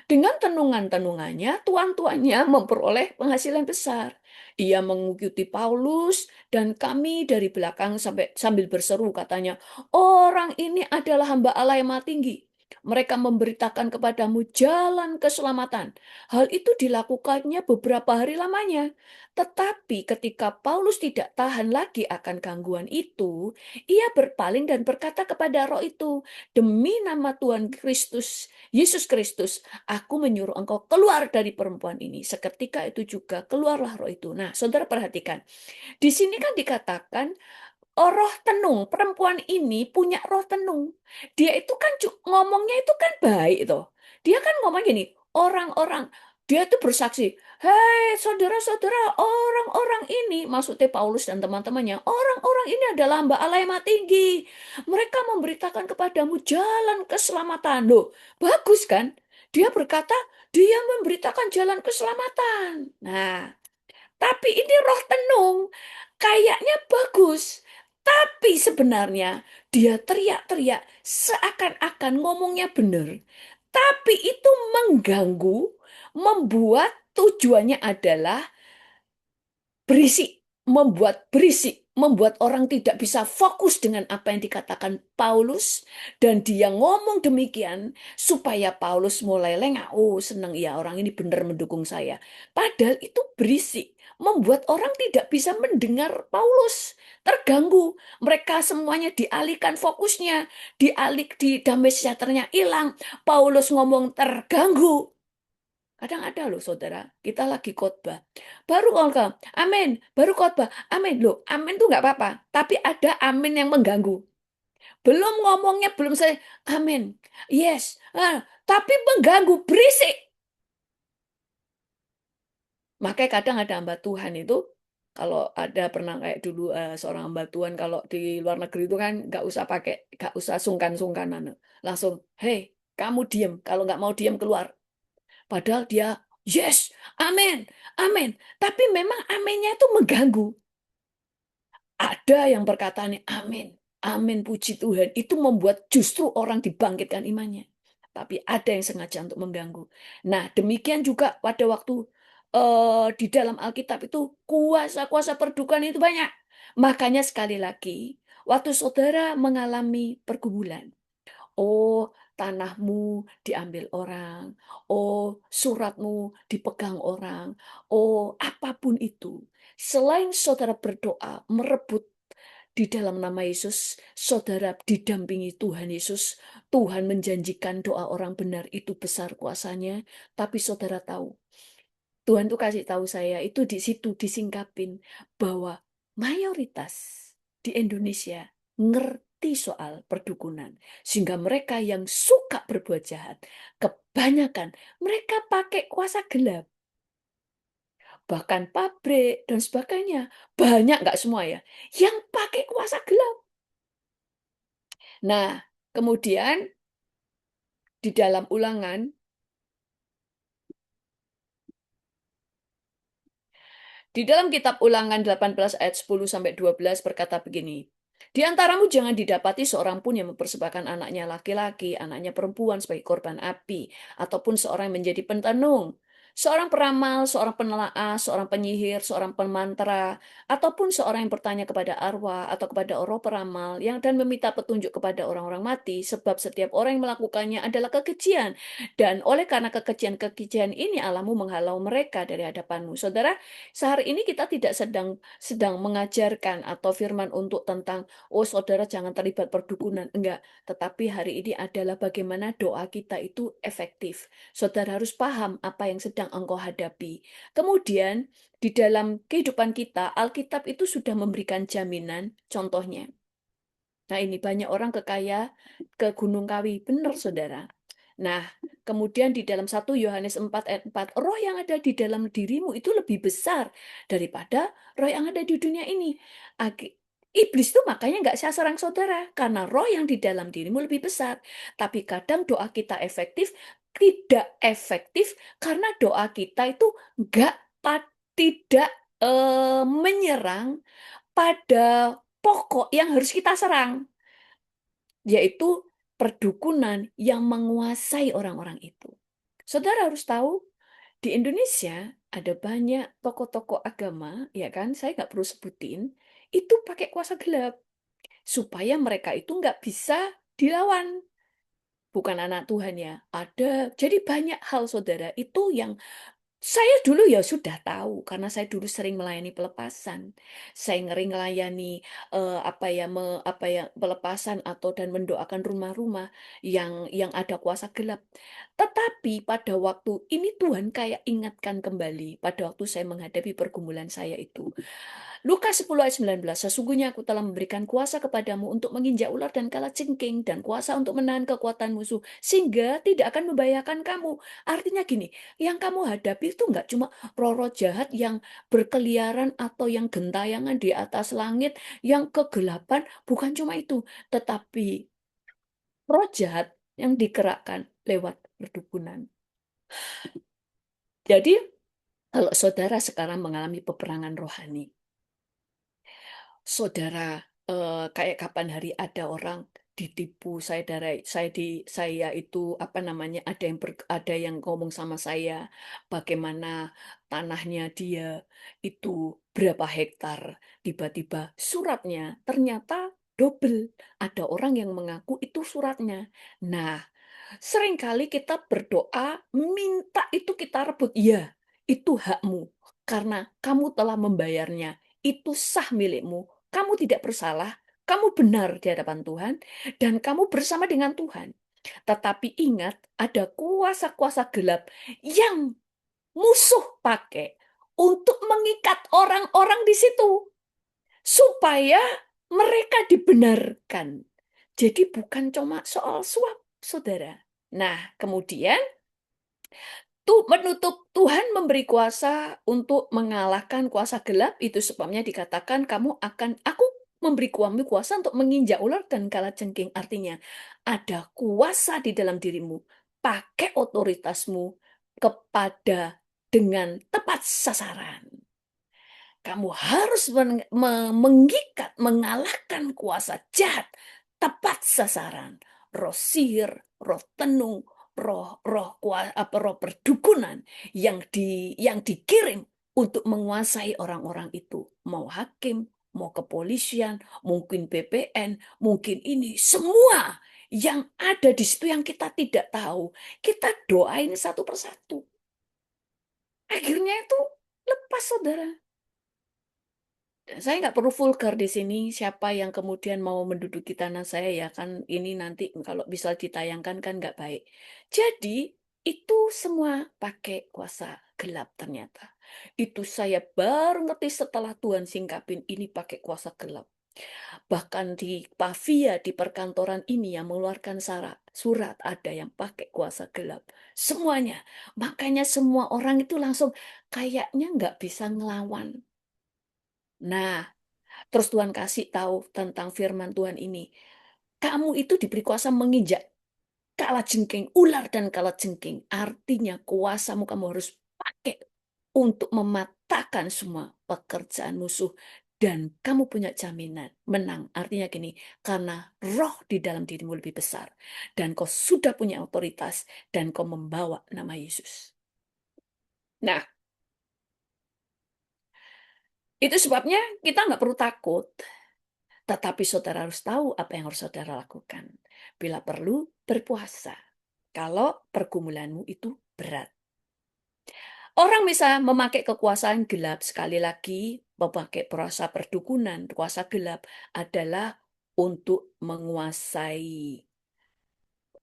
dengan tenungan-tenungannya, tuan-tuannya memperoleh penghasilan besar. Ia mengikuti Paulus dan kami dari belakang sambil berseru katanya, orang ini adalah hamba Allah yang maha tinggi. mereka memberitakan kepadamu jalan keselamatan. Hal itu dilakukannya beberapa hari lamanya. Tetapi ketika Paulus tidak tahan lagi akan gangguan itu, ia berpaling dan berkata kepada roh itu, demi nama Tuhan Kristus, Yesus Kristus, aku menyuruh engkau keluar dari perempuan ini. Seketika itu juga keluarlah roh itu. Nah, saudara perhatikan. Di sini kan dikatakan, oh, roh tenung, perempuan ini punya roh tenung. Dia itu kan ngomongnya itu kan baik tuh. Dia kan ngomong gini, orang-orang, dia itu bersaksi, hei saudara-saudara, orang-orang ini, maksudnya Paulus dan teman-temannya, orang-orang ini adalah hamba Allah yang maha tinggi. Mereka memberitakan kepadamu jalan keselamatan. Loh, bagus kan? Dia berkata, dia memberitakan jalan keselamatan. Nah, tapi ini roh tenung, kayaknya bagus. Tapi sebenarnya dia teriak-teriak seakan-akan ngomongnya benar. Tapi itu mengganggu, membuat tujuannya adalah berisik, membuat orang tidak bisa fokus dengan apa yang dikatakan Paulus, dan dia ngomong demikian supaya Paulus mulai lengah. Oh, senang ya orang ini benar mendukung saya. Padahal itu berisik, membuat orang tidak bisa mendengar Paulus, terganggu. Mereka semuanya dialihkan fokusnya, di damai sejahteranya hilang. Paulus ngomong terganggu. Kadang ada loh saudara, kita lagi khotbah. Baru ngomong, amin. Baru khotbah, amin. Loh, amin tuh nggak apa-apa. Tapi ada amin yang mengganggu. Belum ngomongnya, belum saya, amin. Yes. Tapi mengganggu, berisik. Makanya kadang ada hamba Tuhan itu, kalau ada pernah kayak dulu seorang hamba Tuhan, kalau di luar negeri itu kan nggak usah sungkan-sungkanan. Langsung, hei, kamu diem. Kalau nggak mau diem, keluar. Padahal dia, yes, amin, amin. Tapi memang aminnya itu mengganggu. Ada yang berkata nih, amin, amin, puji Tuhan. Itu membuat justru orang dibangkitkan imannya. Tapi ada yang sengaja untuk mengganggu. Nah, demikian juga pada waktu di dalam Alkitab itu kuasa-kuasa perdukuan itu banyak. Makanya sekali lagi, waktu saudara mengalami pergumulan, oh, tanahmu diambil orang. Oh, suratmu dipegang orang. Oh, apapun itu. Selain saudara berdoa, merebut di dalam nama Yesus, saudara didampingi Tuhan Yesus. Tuhan menjanjikan doa orang benar itu besar kuasanya. Tapi saudara tahu, Tuhan tuh kasih tahu saya itu di situ disingkapin bahwa mayoritas di Indonesia ngerti soal perdukunan. Sehingga mereka yang suka berbuat jahat, kebanyakan mereka pakai kuasa gelap. Bahkan pabrik dan sebagainya. Banyak, nggak semua ya, yang pakai kuasa gelap. Nah, kemudian di dalam Ulangan, di dalam kitab Ulangan 18 ayat 10-12 berkata begini, di antaramu jangan didapati seorang pun yang mempersembahkan anaknya laki-laki, anaknya perempuan sebagai korban api, ataupun seorang yang menjadi pentenung, seorang peramal, seorang penelaah, seorang penyihir, seorang pemantra, ataupun seorang yang bertanya kepada arwah atau kepada roh peramal yang dan meminta petunjuk kepada orang-orang mati, sebab setiap orang yang melakukannya adalah kekejian. Dan oleh karena kekejian-kekejian ini Allahmu menghalau mereka dari hadapanmu. Saudara, sehari ini kita tidak sedang mengajarkan atau firman untuk tentang, oh saudara jangan terlibat perdukunan. Enggak, tetapi hari ini adalah bagaimana doa kita itu efektif. Saudara harus paham apa yang sedang engkau hadapi. Kemudian, di dalam kehidupan kita, Alkitab itu sudah memberikan jaminan, contohnya. Nah ini banyak orang ke Gunung Kawi, benar saudara. Nah, kemudian di dalam 1 Yohanes 4 ayat 4, roh yang ada di dalam dirimu itu lebih besar daripada roh yang ada di dunia ini. Iblis itu makanya nggak serang saudara, karena roh yang di dalam dirimu lebih besar. Tapi kadang doa kita tidak efektif karena doa kita itu tidak menyerang pada pokok yang harus kita serang, yaitu perdukunan yang menguasai orang-orang itu. Saudara harus tahu, di Indonesia ada banyak tokoh-tokoh agama, ya kan, saya nggak perlu sebutin, itu pakai kuasa gelap, supaya mereka itu nggak bisa dilawan. bukan anak Tuhan ya. Ada, jadi banyak hal saudara itu yang saya dulu ya sudah tahu karena saya dulu sering melayani pelepasan. Saya ngering melayani pelepasan atau dan mendoakan rumah-rumah yang ada kuasa gelap. Tetapi pada waktu ini Tuhan kayak ingatkan kembali pada waktu saya menghadapi pergumulan saya itu. Lukas 10 ayat 19, sesungguhnya aku telah memberikan kuasa kepadamu untuk menginjak ular dan kalajengking dan kuasa untuk menahan kekuatan musuh sehingga tidak akan membahayakan kamu. Artinya gini, yang kamu hadapi itu nggak cuma roh-roh jahat yang berkeliaran atau yang gentayangan di atas langit, yang kegelapan, bukan cuma itu. Tetapi roh jahat yang digerakkan lewat perdukunan. Jadi, kalau saudara sekarang mengalami peperangan rohani, saudara kayak kapan hari ada orang ditipu saya itu ada yang ngomong sama saya bagaimana tanahnya dia itu berapa hektar, tiba-tiba suratnya ternyata double, ada orang yang mengaku itu suratnya. Nah, seringkali kita berdoa, minta itu kita rebut. Ya, itu hakmu. Karena kamu telah membayarnya. Itu sah milikmu. Kamu tidak bersalah. Kamu benar di hadapan Tuhan. Dan kamu bersama dengan Tuhan. Tetapi ingat, ada kuasa-kuasa gelap yang musuh pakai untuk mengikat orang-orang di situ. Supaya mereka dibenarkan. Jadi bukan cuma soal suap, saudara. Nah, kemudian Tuhan memberi kuasa untuk mengalahkan kuasa gelap. Itu sebabnya dikatakan aku memberi kamu kuasa untuk menginjak ular dan kalajengking. Artinya ada kuasa di dalam dirimu. Pakai otoritasmu kepada dengan tepat sasaran. Kamu harus mengikat, mengalahkan kuasa jahat tepat sasaran. Roh sihir, roh tenung, roh perdukunan yang dikirim untuk menguasai orang-orang itu. Mau hakim, mau kepolisian, mungkin BPN, mungkin ini semua yang ada di situ yang kita tidak tahu. Kita doain satu persatu. Akhirnya itu lepas, saudara. Saya nggak perlu vulgar di sini, siapa yang kemudian mau menduduki tanah saya ya kan ini nanti kalau bisa ditayangkan kan nggak baik. Jadi itu semua pakai kuasa gelap ternyata. Itu saya baru ngerti setelah Tuhan singkapin ini pakai kuasa gelap. Bahkan di Pavia, di perkantoran ini yang mengeluarkan surat ada yang pakai kuasa gelap. Semuanya. Makanya semua orang itu langsung kayaknya nggak bisa ngelawan. Nah, terus Tuhan kasih tahu tentang firman Tuhan ini. Kamu itu diberi kuasa menginjak kalajengking, ular dan kalajengking. Artinya kuasamu kamu harus pakai untuk mematahkan semua pekerjaan musuh. Dan kamu punya jaminan menang. Artinya gini, karena roh di dalam dirimu lebih besar. Dan kau sudah punya otoritas dan kau membawa nama Yesus. Nah, itu sebabnya kita nggak perlu takut. Tetapi saudara harus tahu apa yang harus saudara lakukan. Bila perlu, berpuasa. Kalau pergumulanmu itu berat. Orang bisa memakai kekuasaan gelap, sekali lagi memakai kuasa perdukunan, kuasa gelap adalah untuk menguasai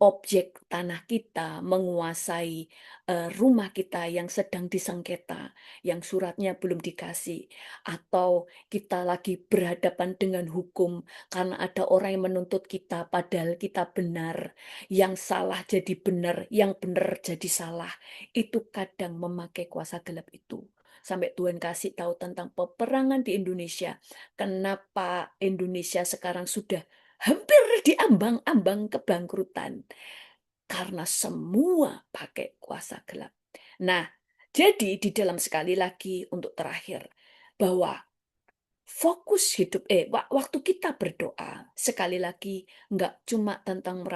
objek tanah kita, menguasai rumah kita yang sedang disengketa, yang suratnya belum dikasih, atau kita lagi berhadapan dengan hukum karena ada orang yang menuntut kita padahal kita benar, yang salah jadi benar, yang benar jadi salah. Itu kadang memakai kuasa gelap itu. Sampai Tuhan kasih tahu tentang peperangan di Indonesia. Kenapa Indonesia sekarang sudah hampir di ambang-ambang kebangkrutan. Karena semua pakai kuasa gelap. Nah, jadi di dalam sekali lagi untuk terakhir, bahwa fokus hidup, waktu kita berdoa, sekali lagi nggak cuma tentang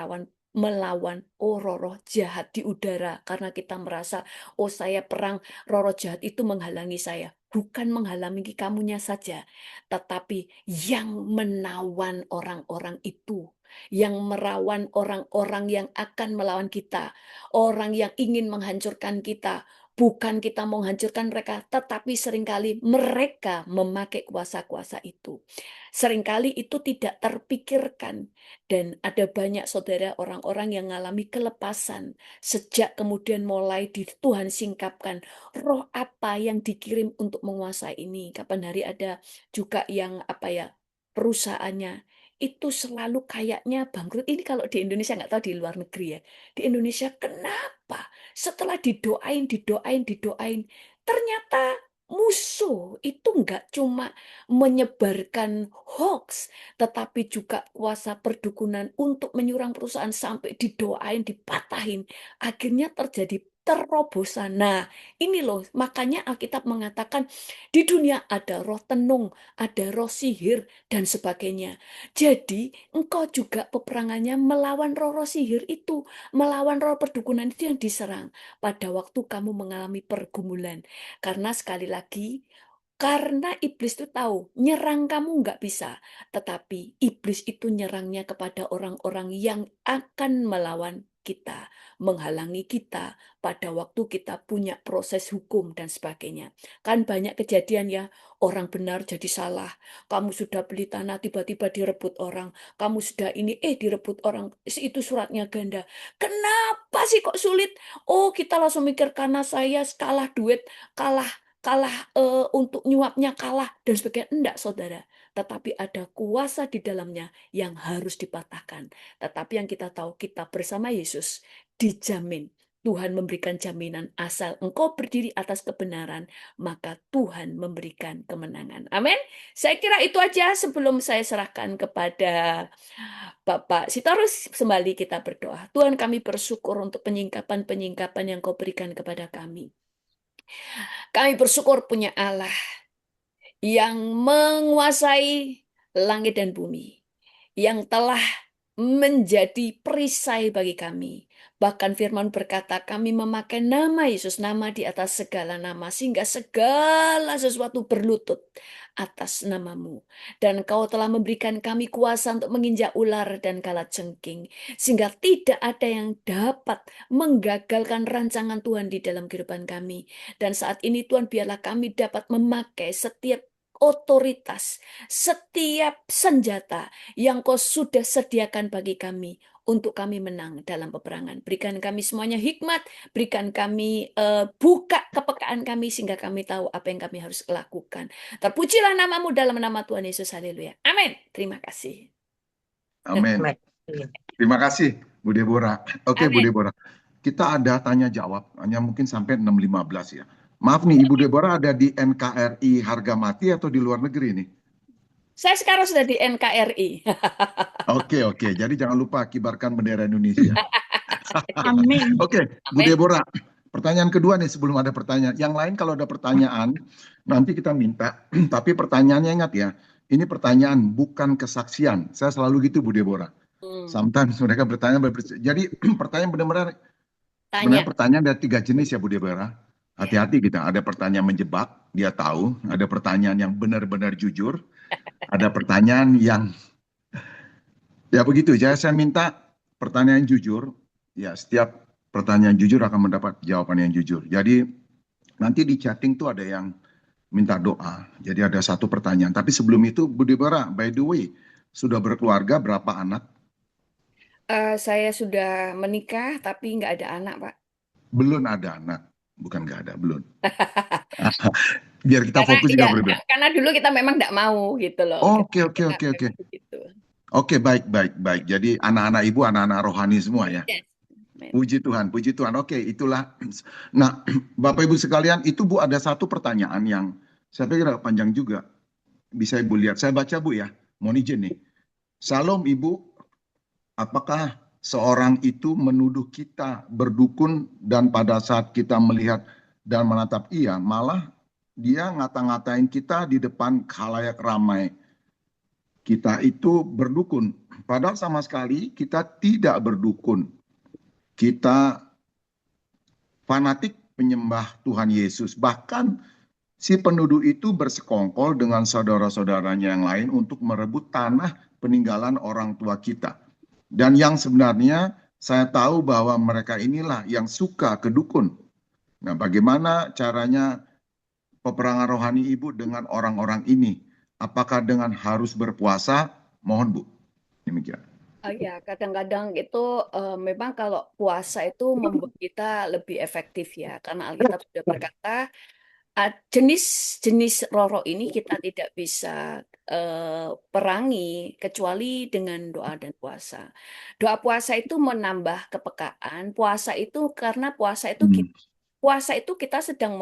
melawan roh-roh jahat di udara karena kita merasa saya perang, roh-roh jahat itu menghalangi saya. Bukan menghalangi kamunya saja, tetapi yang menawan orang-orang itu yang merawan orang-orang yang akan melawan kita, orang yang ingin menghancurkan kita. Bukan kita mau menghancurkan mereka, tetapi seringkali mereka memakai kuasa-kuasa itu. Seringkali itu tidak terpikirkan, dan ada banyak saudara orang-orang yang mengalami kelepasan sejak kemudian mulai di Tuhan singkapkan roh apa yang dikirim untuk menguasai ini. Kapan hari ada juga yang perusahaannya itu selalu kayaknya bangkrut. Ini kalau di Indonesia, nggak tahu di luar negeri ya. Di Indonesia kenapa setelah didoain, ternyata musuh itu nggak cuma menyebarkan hoax, tetapi juga kuasa perdukunan untuk menyerang perusahaan sampai didoain, dipatahin. Akhirnya terjadi terobosan. Nah, ini loh, makanya Alkitab mengatakan di dunia ada roh tenung, ada roh sihir, dan sebagainya. Jadi, engkau juga peperangannya melawan roh-roh sihir itu, melawan roh perdukunan itu yang diserang pada waktu kamu mengalami pergumulan. Karena sekali lagi, karena iblis itu tahu, nyerang kamu nggak bisa. Tetapi iblis itu nyerangnya kepada orang-orang yang akan melawan kita, menghalangi kita pada waktu kita punya proses hukum dan sebagainya. Kan banyak kejadian ya, orang benar jadi salah. Kamu sudah beli tanah, tiba-tiba direbut orang. Kamu sudah ini, direbut orang. Itu suratnya ganda. Kenapa sih kok sulit? Oh, kita langsung mikir karena saya kalah duit, kalah kalah untuk nyuapnya kalah dan sebagainya. Enggak, saudara. Tetapi ada kuasa di dalamnya yang harus dipatahkan. Tetapi yang kita tahu, kita bersama Yesus dijamin. Tuhan memberikan jaminan asal engkau berdiri atas kebenaran, maka Tuhan memberikan kemenangan. Amin. Saya kira itu aja sebelum saya serahkan kepada Bapak Sitorus. Kembali kita berdoa. Tuhan, kami bersyukur untuk penyingkapan-penyingkapan yang kau berikan kepada kami. Kami bersyukur punya Allah yang menguasai langit dan bumi, yang telah menjadi perisai bagi kami. Bahkan firman berkata, kami memakai nama Yesus, nama di atas segala nama, sehingga segala sesuatu berlutut atas namamu. Dan kau telah memberikan kami kuasa untuk menginjak ular dan kalajengking, sehingga tidak ada yang dapat menggagalkan rancangan Tuhan di dalam kehidupan kami. Dan saat ini Tuhan, biarlah kami dapat memakai setiap otoritas, setiap senjata yang kau sudah sediakan bagi kami untuk kami menang dalam peperangan. Berikan kami semuanya hikmat, berikan kami buka kepekaan kami sehingga kami tahu apa yang kami harus lakukan. Terpujilah namamu dalam nama Tuhan Yesus. Haleluya. Amin. Terima kasih. Amin. Terima kasih Bu Deborah. Oke, Bu Amin. Deborah. Kita ada tanya jawab, hanya mungkin sampai 6.15 ya. Maaf nih, Ibu Deborah ada di NKRI Harga Mati atau di luar negeri nih? Saya sekarang sudah di NKRI. Oke. Jadi jangan lupa kibarkan bendera Indonesia. Amin. Oke, Bu Amin. Deborah. Pertanyaan kedua nih sebelum ada pertanyaan. Yang lain kalau ada pertanyaan, nanti kita minta. Tapi pertanyaannya ingat ya, ini pertanyaan bukan kesaksian. Saya selalu gitu Bu Deborah. Sometimes mereka bertanya, jadi pertanyaan benar-benar sebenarnya pertanyaan ada 3 jenis ya Bu Deborah. Hati-hati kita, ada pertanyaan menjebak, dia tahu, ada pertanyaan yang benar-benar jujur, ada pertanyaan yang ya begitu. Jadi saya minta pertanyaan jujur, ya setiap pertanyaan jujur akan mendapat jawaban yang jujur. Jadi nanti di chatting tuh ada yang minta doa. Jadi ada satu pertanyaan. Tapi sebelum itu Bu Deborah, by the way, sudah berkeluarga, berapa anak? Saya sudah menikah tapi nggak ada anak, Pak. Belum ada anak. Bukan nggak ada, belum. Biar kita fokus juga berbeda. Karena dulu kita memang nggak mau gitu loh. Oke. Oke, baik. Jadi anak-anak ibu, anak-anak rohani semua ya. Yes. Puji Tuhan. Oke, itulah. Nah, Bapak Ibu sekalian, itu Bu ada satu pertanyaan yang saya pikir agak panjang juga. Bisa Ibu lihat. Saya baca Bu ya. Mohon izin nih. Salam Ibu, apakah seorang itu menuduh kita berdukun dan pada saat kita melihat dan menatap ia, malah dia ngata-ngatain kita di depan khalayak ramai. Kita itu berdukun. Padahal sama sekali kita tidak berdukun. Kita fanatik penyembah Tuhan Yesus. Bahkan si penuduh itu bersekongkol dengan saudara-saudaranya yang lain untuk merebut tanah peninggalan orang tua kita. Dan yang sebenarnya saya tahu bahwa mereka inilah yang suka ke dukun. Nah, bagaimana caranya peperangan rohani Ibu dengan orang-orang ini? Apakah dengan harus berpuasa? Mohon Bu. Demikian. Oh ya, kadang-kadang itu memang kalau puasa itu membuat kita lebih efektif ya, karena Alkitab sudah berkata jenis-jenis roh-roh ini kita tidak bisa perangi kecuali dengan doa dan puasa. Doa puasa itu menambah kepekaan. Puasa itu karena puasa itu kita sedang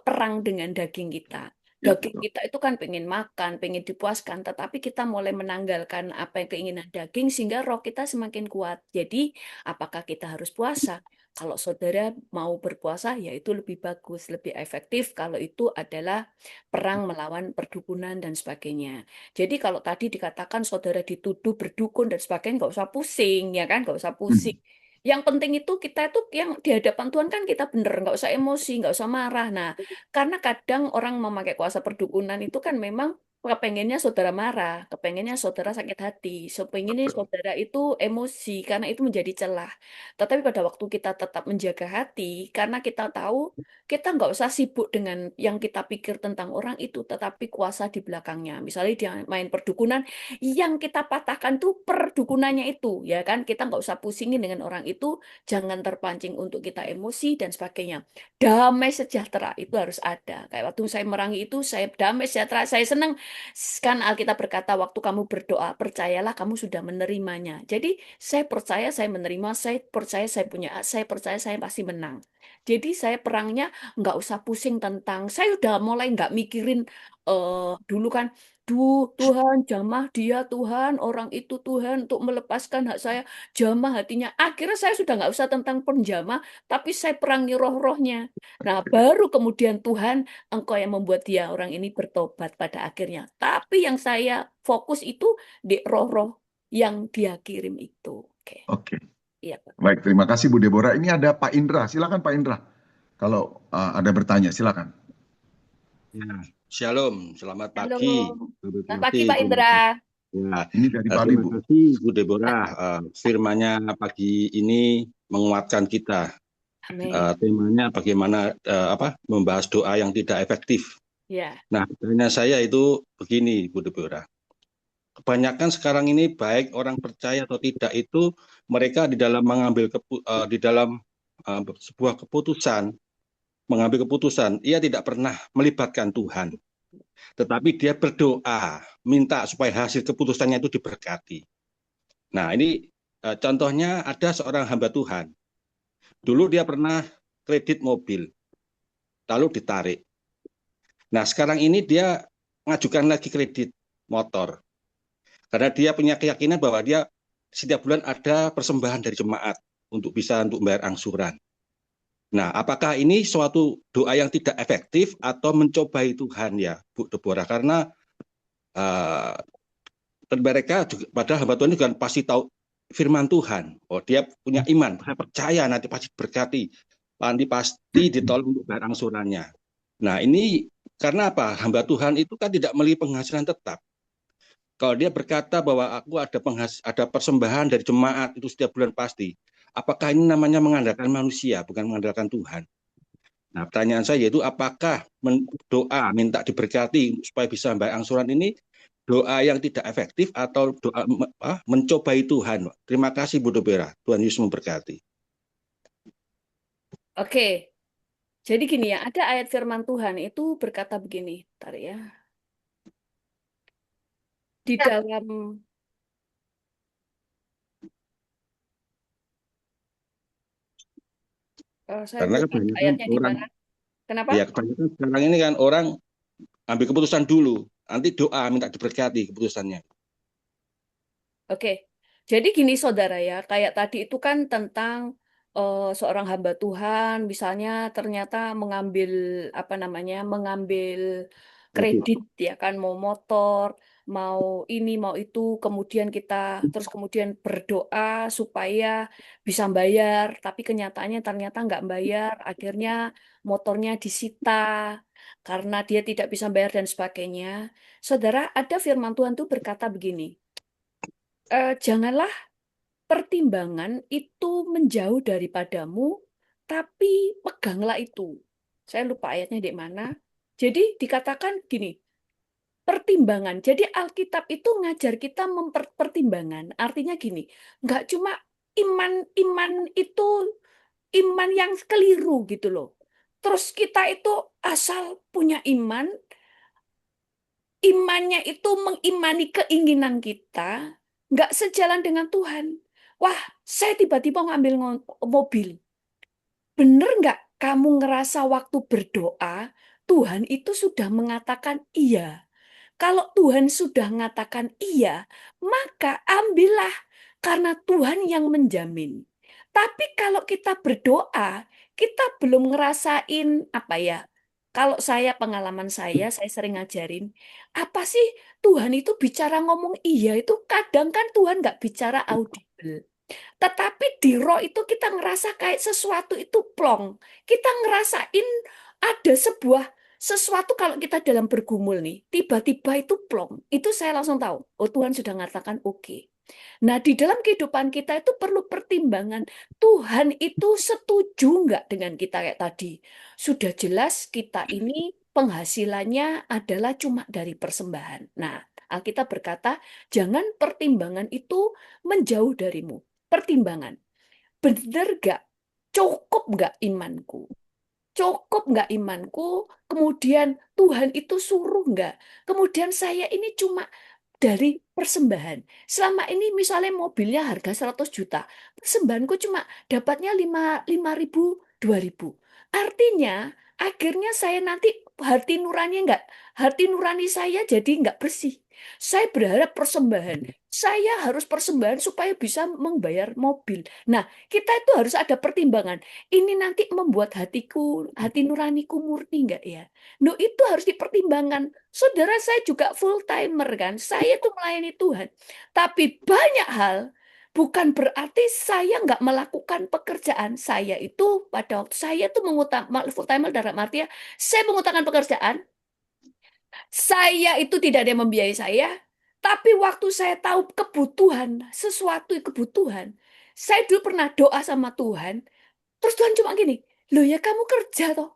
perang dengan daging kita. Ya, Daging betul. kita itu kan pengen makan, pengen dipuaskan, tetapi kita mulai menanggalkan apa yang keinginan daging sehingga roh kita semakin kuat. Jadi, apakah kita harus puasa? Kalau saudara mau berpuasa, ya itu lebih bagus, lebih efektif kalau itu adalah perang melawan perdukunan dan sebagainya. Jadi kalau tadi dikatakan saudara dituduh berdukun dan sebagainya, nggak usah pusing, ya kan? Nggak usah pusing. Hmm. Yang penting itu kita itu yang di hadapan Tuhan kan kita bener, nggak usah emosi, nggak usah marah. Nah, karena kadang orang memakai kuasa perdukunan itu kan memang kepengennya saudara marah, kepengennya saudara sakit hati, kepengennya Betul. saudara itu emosi, karena itu menjadi celah. Tetapi pada waktu kita tetap menjaga hati, karena kita tahu kita nggak usah sibuk dengan yang kita pikir tentang orang itu, tetapi kuasa di belakangnya. Misalnya dia main perdukunan, yang kita patahkan tuh perdukunannya itu, ya kan? Kita nggak usah pusingin dengan orang itu, jangan terpancing untuk kita emosi dan sebagainya. Damai sejahtera itu harus ada. Kayak waktu saya merangi itu, saya damai sejahtera, saya senang. Kan Alkitab berkata, waktu kamu berdoa, percayalah kamu sudah menerimanya. Jadi saya percaya saya menerima, saya percaya saya punya, saya percaya saya pasti menang. Jadi saya perangnya nggak usah pusing tentang, saya udah mulai nggak mikirin dulu kan, duh Tuhan jamah dia Tuhan, orang itu Tuhan untuk melepaskan hak saya, jamah hatinya. Akhirnya saya sudah nggak usah tentang penjamah, tapi saya perangi roh-rohnya. Nah, baru kemudian Tuhan, engkau yang membuat dia orang ini bertobat pada akhirnya. Tapi yang saya fokus itu di roh-roh yang dia kirim itu. Oke, Oke. iya Pak. Baik, terima kasih Bu Deborah. Ini ada Pak Indra. Silakan Pak Indra. Kalau ada bertanya, silakan. Ya, Shalom, selamat Halo, pagi. selamat pagi Pak Indra. Ya, Ini dari Bali, terima Bu. kasih Bu Deborah. Firman-Nya pagi ini menguatkan kita. Amin. Temanya bagaimana membahas doa yang tidak efektif. Ya, Nah, pertanyaan saya itu begini, Bu Deborah. Kebanyakan sekarang ini baik orang percaya atau tidak itu mereka di dalam sebuah keputusan, mengambil keputusan, ia tidak pernah melibatkan Tuhan. Tetapi dia berdoa, minta supaya hasil keputusannya itu diberkati. Nah, ini contohnya ada seorang hamba Tuhan. Dulu dia pernah kredit mobil, lalu ditarik. Nah, sekarang ini dia mengajukan lagi kredit motor. Karena dia punya keyakinan bahwa dia setiap bulan ada persembahan dari jemaat untuk membayar angsuran. Nah, apakah ini suatu doa yang tidak efektif atau mencobai Tuhan ya, Bu Deborah? Karena mereka juga, padahal hamba Tuhan juga pasti tahu firman Tuhan. Oh, dia punya iman, saya percaya nanti pasti berkati, nanti pasti ditolong untuk bayar angsurannya. Nah, ini karena apa? Hamba Tuhan itu kan tidak memiliki penghasilan tetap. Kalau dia berkata bahwa aku ada persembahan dari jemaat itu setiap bulan pasti, apakah ini namanya mengandalkan manusia, bukan mengandalkan Tuhan? Nah, pertanyaan saya yaitu apakah doa minta diberkati supaya bisa membayar angsuran ini doa yang tidak efektif atau doa mencobai Tuhan? Terima kasih Bu Deborah. Tuhan Yesus memberkati. oke. Jadi gini ya, ada ayat firman Tuhan itu berkata begini, bentar ya. Di dalam saya Karena lupa kebanyakan ayatnya di orang, mana. Kenapa? ya kebanyakan sekarang ini kan orang ambil keputusan dulu, nanti doa minta diberkati keputusannya. Oke. Jadi gini saudara ya, kayak tadi itu kan tentang seorang hamba Tuhan, misalnya ternyata mengambil apa namanya, mengambil kredit ya kan, mau motor, mau ini, mau itu, kemudian kita terus kemudian berdoa supaya bisa bayar, tapi kenyataannya ternyata nggak bayar, akhirnya motornya disita karena dia tidak bisa bayar dan sebagainya. Saudara, ada firman Tuhan tuh berkata begini. Janganlah pertimbangan itu menjauh daripadamu, tapi peganglah itu. Saya lupa ayatnya di mana. Jadi dikatakan gini, pertimbangan. Jadi Alkitab itu ngajar kita mempertimbangkan. Artinya gini, nggak cuma iman itu iman yang keliru gitu loh. Terus kita itu asal punya iman, imannya itu mengimani keinginan kita, nggak sejalan dengan Tuhan. Wah, saya tiba-tiba ngambil mobil. Bener nggak kamu ngerasa waktu berdoa, Tuhan itu sudah mengatakan iya. Kalau Tuhan sudah mengatakan iya, maka ambillah karena Tuhan yang menjamin. Tapi kalau kita berdoa, kita belum ngerasain apa ya? Kalau pengalaman saya sering ngajarin, apa sih Tuhan itu bicara ngomong iya itu kadang kan Tuhan nggak bicara audible. Tetapi di roh itu kita ngerasa kayak sesuatu itu plong. Kita ngerasain ada sesuatu kalau kita dalam bergumul nih, tiba-tiba itu plong. Itu saya langsung tahu, oh Tuhan sudah mengatakan oke. Nah, di dalam kehidupan kita itu perlu pertimbangan. Tuhan itu setuju nggak dengan kita kayak tadi? Sudah jelas kita ini penghasilannya adalah cuma dari persembahan. Nah, Alkitab berkata, jangan pertimbangan itu menjauh darimu. Pertimbangan, bener nggak? Cukup nggak imanku? Cukup nggak imanku? Kemudian Tuhan itu suruh nggak? Kemudian saya ini cuma dari persembahan. Selama ini misalnya mobilnya harga 100 juta, persembahanku cuma dapatnya 5.000, 2.000. Artinya, akhirnya saya nanti hati nurani saya jadi nggak bersih. Saya berharap persembahan. Saya harus persembahan supaya bisa membayar mobil. Nah, kita itu harus ada pertimbangan. Ini nanti membuat hati nuraniku murni nggak ya? No, itu harus dipertimbangkan. Saudara, saya juga full timer kan. Saya tuh melayani Tuhan. Tapi banyak hal bukan berarti saya nggak melakukan pekerjaan. Saya itu pada waktu saya tuh full timer dalam artinya saya mengutamakan pekerjaan. Saya itu tidak ada yang membiayai saya. Tapi waktu saya tahu kebutuhan, sesuatu kebutuhan, saya dulu pernah doa sama Tuhan. Terus Tuhan cuma gini, loh ya kamu kerja toh.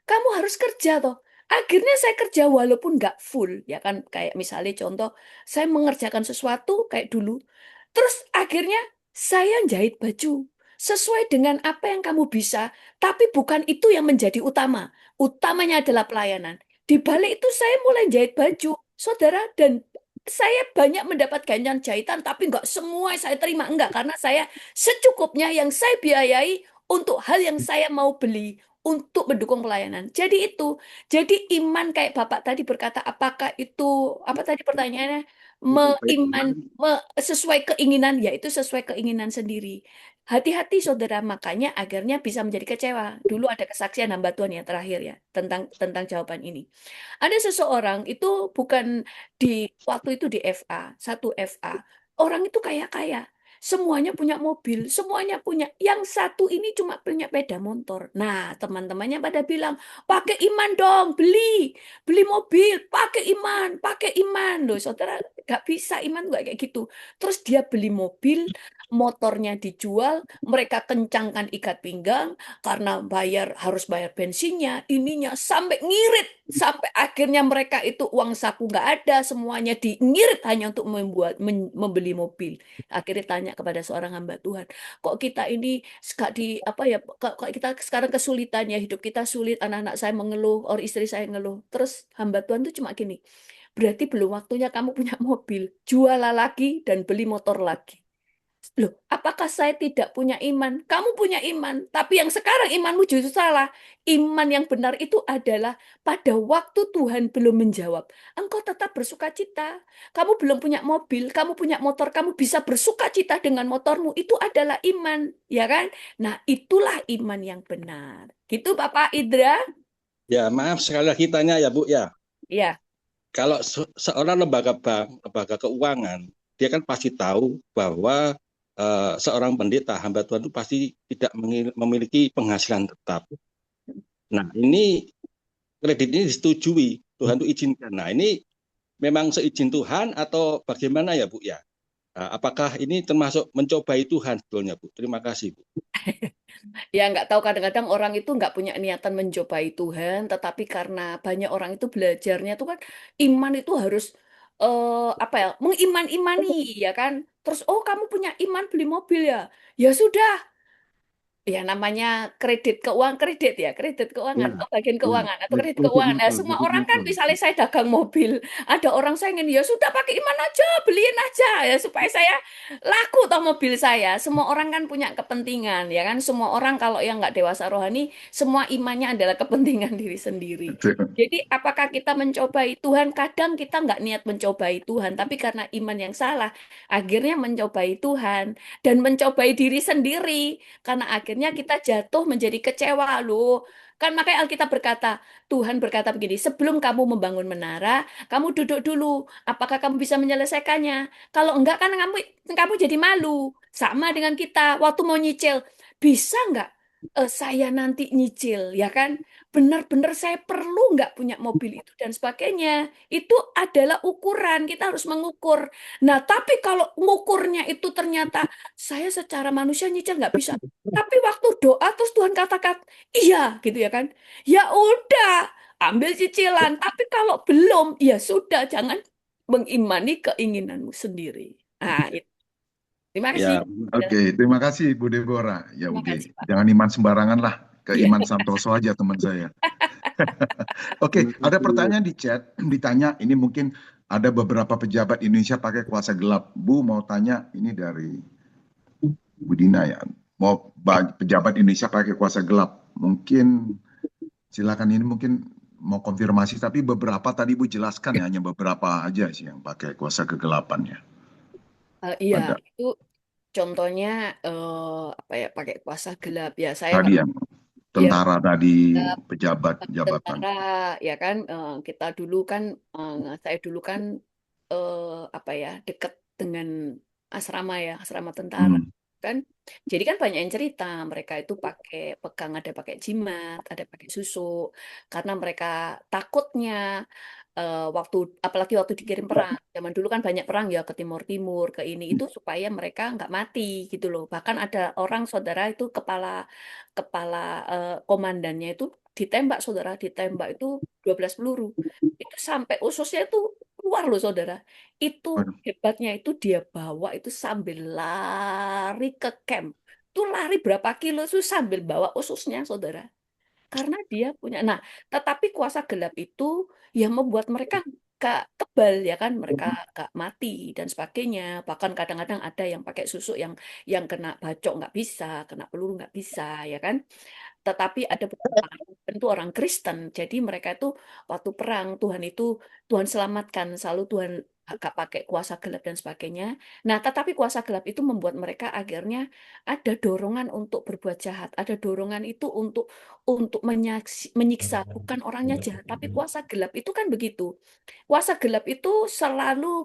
Kamu harus kerja toh. Akhirnya saya kerja walaupun nggak full, ya kan kayak misalnya contoh saya mengerjakan sesuatu kayak dulu. Terus akhirnya saya jahit baju sesuai dengan apa yang kamu bisa, tapi bukan itu yang menjadi utama. Utamanya adalah pelayanan. Di balik itu saya mulai jahit baju, saudara, dan saya banyak mendapat ganjaran jahitan, tapi nggak semua saya terima, enggak, karena saya secukupnya yang saya biayai untuk hal yang saya mau beli untuk mendukung pelayanan. Jadi itu, jadi iman kayak Bapak tadi berkata, apakah itu apa tadi pertanyaannya? Sesuai keinginan, yaitu sesuai keinginan sendiri. Hati-hati saudara, makanya akhirnya bisa menjadi kecewa. Dulu ada kesaksian hamba Tuhan yang terakhir ya tentang jawaban ini. Ada seseorang itu bukan waktu itu di FA, satu FA. Orang itu kaya-kaya. Semuanya punya mobil, semuanya punya. Yang satu ini cuma punya sepeda motor. Nah, teman-temannya pada bilang, pakai iman dong, beli mobil, pakai iman. Loh, saudara, nggak bisa iman nggak kayak gitu. Terus dia beli mobil, motornya dijual, mereka kencangkan ikat pinggang karena harus bayar bensinnya, ininya sampai ngirit, sampai akhirnya mereka itu uang saku nggak ada, semuanya diirit hanya untuk membeli mobil. Akhirnya tanya kepada seorang hamba Tuhan, kok kita ini kok kita sekarang kesulitan ya, hidup kita sulit, anak-anak saya mengeluh, istri saya ngeluh. Terus hamba Tuhan itu cuma gini, berarti belum waktunya kamu punya mobil, jualah lagi dan beli motor lagi. Loh, apakah saya tidak punya iman? Kamu punya iman, tapi yang sekarang imanmu justru salah. Iman yang benar itu adalah pada waktu Tuhan belum menjawab, engkau tetap bersuka cita. Kamu belum punya mobil, kamu punya motor, kamu bisa bersuka cita dengan motormu. Itu adalah iman, ya kan? Nah, itulah iman yang benar. Gitu, Bapak Idra? Ya, maaf sekali lagi tanya ya, Bu ya. Ya. Kalau seorang lembaga bank, lembaga keuangan, dia kan pasti tahu bahwa seorang pendeta, hamba Tuhan itu pasti tidak memiliki penghasilan tetap. Nah, ini kredit ini disetujui, Tuhan itu izinkan. Nah, ini memang seizin Tuhan atau bagaimana ya, Bu ya? Apakah ini termasuk mencobai Tuhan sebetulnya, Bu? Terima kasih, Bu. Ya nggak tahu, kadang-kadang orang itu nggak punya niatan mencobai Tuhan, tetapi karena banyak orang itu belajarnya tuh kan iman itu harus apa ya, mengiman-imani ya kan. Terus oh kamu punya iman beli mobil ya, ya sudah. Ya namanya kredit keuangan, Ya, atau bagian ya, keuangan, atau kredit betul, keuangan. Nah, semua betul, orang kan betul. misalnya saya dagang mobil, ada orang saya ingin ya sudah pakai iman aja, beliin aja ya supaya saya laku toh mobil saya. Semua orang kan punya kepentingan ya kan. Semua orang kalau yang nggak dewasa rohani, semua imannya adalah kepentingan diri sendiri. Betul. Jadi apakah kita mencobai Tuhan? Kadang kita nggak niat mencobai Tuhan, tapi karena iman yang salah, akhirnya mencobai Tuhan dan mencobai diri sendiri. Karena akhirnya kita jatuh menjadi kecewa loh. Kan makanya Alkitab berkata, Tuhan berkata begini, sebelum kamu membangun menara, kamu duduk dulu. Apakah kamu bisa menyelesaikannya? Kalau enggak kan kamu jadi malu. Sama dengan kita, waktu mau nyicil, bisa enggak saya nanti nyicil, ya kan? Benar-benar saya perlu nggak punya mobil itu dan sebagainya. Itu adalah ukuran, kita harus mengukur. Nah, tapi kalau ngukurnya itu ternyata saya secara manusia nyicil nggak bisa. Tapi waktu doa terus Tuhan katakan, iya gitu ya kan. Ya udah, ambil cicilan. Tapi kalau belum, ya sudah, jangan mengimani keinginanmu sendiri. Nah, itu. Terima kasih. Ya, Oke, terima kasih Bu Deborah. Ya Terima udah, kasih, Pak. jangan iman sembarangan lah. Ke Iya. Iman Santoso aja teman saya. Oke, ada pertanyaan di chat, ditanya, ini mungkin ada beberapa pejabat Indonesia pakai kuasa gelap. Bu mau tanya, ini dari Bu Dina ya, mau pejabat Indonesia pakai kuasa gelap. Mungkin silakan, ini mungkin mau konfirmasi, tapi beberapa tadi Bu jelaskan ya, hanya beberapa aja sih yang pakai kuasa kegelapannya. Iya, Ada itu contohnya apa ya, pakai kuasa gelap ya. Saya tadi kan yang ya tentara tadi, pejabat jabatan. tentara ya kan, kita dulu kan saya dulu kan apa ya, dekat dengan asrama ya, asrama tentara Hmm. kan. Jadi kan banyak yang cerita mereka itu pakai pegang, ada pakai jimat, ada pakai susuk, karena mereka takutnya waktu, apalagi waktu dikirim perang. Zaman dulu kan banyak perang ya, ke Timur Timur, ke ini itu supaya mereka nggak mati gitu loh. Bahkan ada orang saudara itu kepala kepala komandannya itu ditembak, saudara, ditembak itu 12 peluru. Itu sampai ususnya itu keluar loh saudara. Itu Waduh. hebatnya itu dia bawa itu sambil lari ke camp. Itu lari berapa kilo itu sambil bawa ususnya saudara. Karena dia punya. Nah, tetapi kuasa gelap itu yang membuat mereka gak kebal ya kan, mereka gak mati dan sebagainya. Bahkan kadang-kadang ada yang pakai susuk yang kena bacok nggak bisa, kena peluru nggak bisa ya kan. Tetapi ada beberapa tentu orang Kristen. Jadi mereka itu waktu perang Tuhan selamatkan, selalu Tuhan agak pakai kuasa gelap dan sebagainya. Nah, tetapi kuasa gelap itu membuat mereka akhirnya ada dorongan untuk berbuat jahat, ada dorongan itu untuk menyiksa, bukan orangnya jahat, tapi kuasa gelap itu kan begitu. Kuasa gelap itu selalu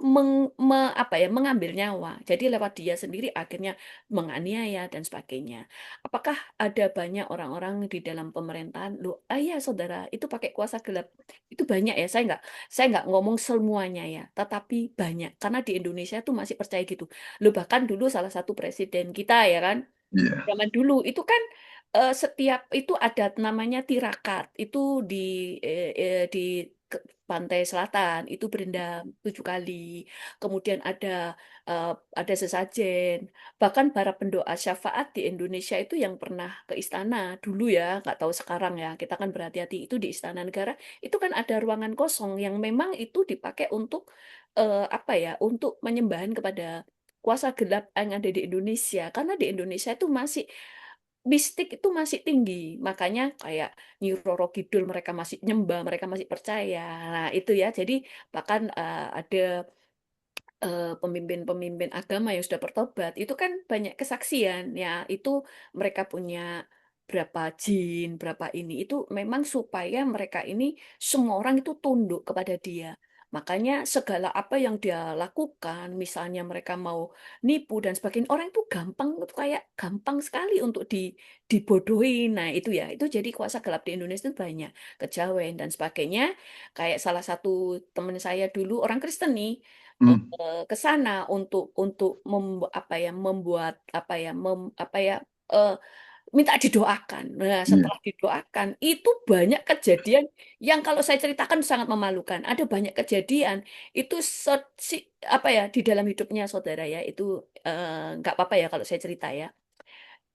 apa ya, mengambil nyawa. Jadi lewat dia sendiri akhirnya menganiaya dan sebagainya. Apakah ada banyak orang-orang di dalam pemerintahan? Loh, ya saudara, itu pakai kuasa gelap. Itu banyak ya, saya nggak ngomong semuanya ya, tetapi banyak. Karena di Indonesia tuh masih percaya gitu. Loh, bahkan dulu salah satu presiden kita ya kan, Iya. zaman dulu itu kan setiap itu ada namanya tirakat. Itu di pantai selatan itu berendam 7 kali. Kemudian ada sesajen. Bahkan para pendoa syafaat di Indonesia itu yang pernah ke istana dulu ya, nggak tahu sekarang ya. Kita kan berhati-hati itu di Istana Negara itu kan ada ruangan kosong yang memang itu dipakai untuk apa ya, untuk menyembahan kepada kuasa gelap yang ada di Indonesia. Karena di Indonesia itu masih mistik itu masih tinggi. Makanya kayak Nyi Roro Kidul mereka masih nyembah, mereka masih percaya. Nah, itu ya. Jadi bahkan ada pemimpin-pemimpin agama yang sudah bertobat, itu kan banyak kesaksian ya. Itu mereka punya berapa jin, berapa ini. Itu memang supaya mereka ini semua orang itu tunduk kepada dia. Makanya segala apa yang dia lakukan, misalnya mereka mau nipu dan sebagainya, orang itu gampang, itu kayak gampang sekali untuk dibodohi. Nah, itu ya, itu jadi kuasa gelap di Indonesia itu banyak, kejawen dan sebagainya. Kayak salah satu teman saya dulu orang Kristen nih, Hmm. ke sana untuk membuat minta didoakan. Nah, Iya. setelah didoakan, itu banyak kejadian yang kalau saya ceritakan sangat memalukan. Ada banyak kejadian itu di dalam hidupnya saudara ya. Itu nggak apa-apa ya kalau saya cerita ya.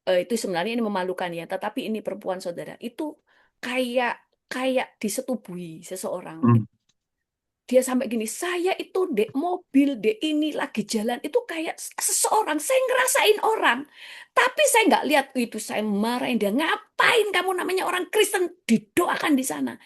Itu sebenarnya ini memalukan ya. Tetapi ini perempuan saudara itu kayak kayak disetubui seseorang. Hmm. Dia sampai gini, saya itu dek mobil, dek ini lagi jalan, itu kayak seseorang, saya ngerasain orang. Tapi saya nggak lihat itu, saya marahin dia, ngapain kamu namanya orang Kristen, didoakan di sana.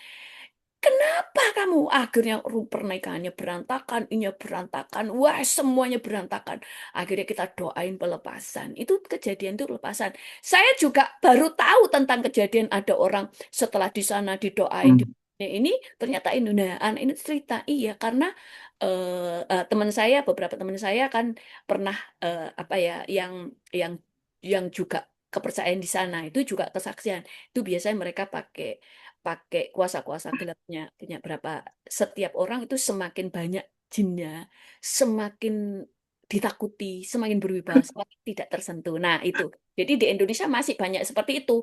Kenapa kamu? Akhirnya pernikahannya berantakan, ini berantakan, wah semuanya berantakan. Akhirnya kita doain pelepasan. Itu kejadian itu pelepasan. Saya juga baru tahu tentang kejadian ada orang setelah di sana didoain Hmm. ini ternyata ini nah anak ini cerita iya karena teman saya beberapa teman saya kan pernah yang juga kepercayaan di sana itu juga kesaksian itu biasanya mereka pakai pakai kuasa-kuasa gelapnya punya berapa setiap orang itu semakin banyak jinnya semakin ditakuti semakin berwibawa semakin tidak tersentuh nah itu jadi di Indonesia masih banyak seperti itu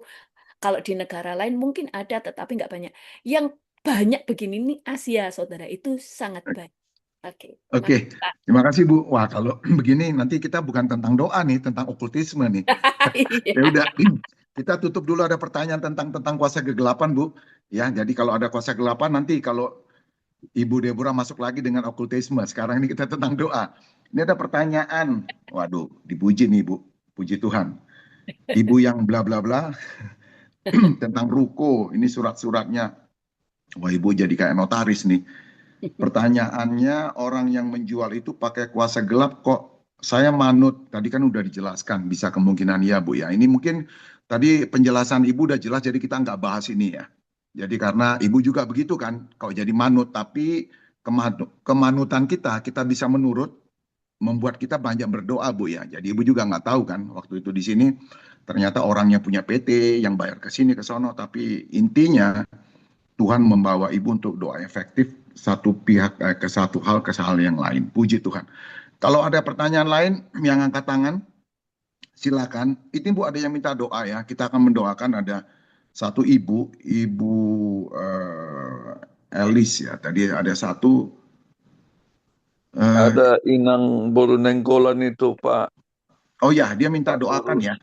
kalau di negara lain mungkin ada tetapi nggak banyak yang banyak begini nih Asia saudara itu sangat banyak oke Oke, makasih Pak. terima kasih Bu. Wah, kalau begini nanti kita bukan tentang doa nih, tentang okultisme nih. Ya Iya. udah, kita tutup dulu ada pertanyaan tentang kuasa kegelapan, Bu. Ya, jadi kalau ada kuasa kegelapan nanti kalau Ibu Deborah masuk lagi dengan okultisme. Sekarang ini kita tentang doa. Ini ada pertanyaan. Waduh, dipuji nih, Bu. Puji Tuhan. Ibu yang bla bla bla tentang ruko. Ini surat-suratnya. Wah, Ibu jadi kayak notaris nih. Pertanyaannya, orang yang menjual itu pakai kuasa gelap kok saya manut. Tadi kan udah dijelaskan, bisa kemungkinan ya Bu ya. Ini mungkin tadi penjelasan Ibu udah jelas, jadi kita nggak bahas ini ya. Jadi karena Ibu juga begitu kan, kalau jadi manut, tapi kemanutan kita bisa menurut, membuat kita banyak berdoa Bu ya. Jadi Ibu juga nggak tahu kan, waktu itu di sini ternyata orangnya punya PT yang bayar ke sini ke sono, tapi intinya Tuhan membawa ibu untuk doa efektif satu pihak ke satu hal ke hal yang lain. Puji Tuhan. Kalau ada pertanyaan lain yang angkat tangan, silakan. Itu Bu ada yang minta doa ya. Kita akan mendoakan ada satu ibu Elis ya. Tadi ada satu. Ada Inang Borunenggolan itu Pak. Oh ya, dia minta Pak doakan Urus. ya.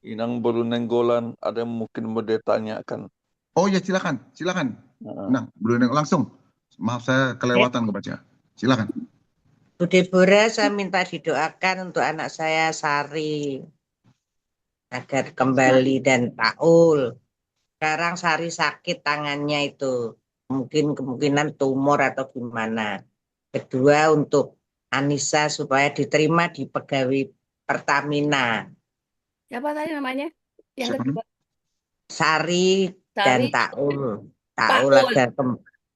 Inang Borunenggolan ada yang mungkin mau ditanyakan. Oh ya, silakan, silakan. Nah, belum langsung. Maaf saya kelewatan kebaca. Silakan. Bu Deborah, saya minta didoakan untuk anak saya Sari agar kembali dan Paul. Sekarang Sari sakit tangannya itu, mungkin kemungkinan tumor atau gimana. Kedua untuk Anissa supaya diterima di pegawai Pertamina. Siapa tadi namanya yang Siapa kedua Sari dan Sari Taul. Pak Taul Ul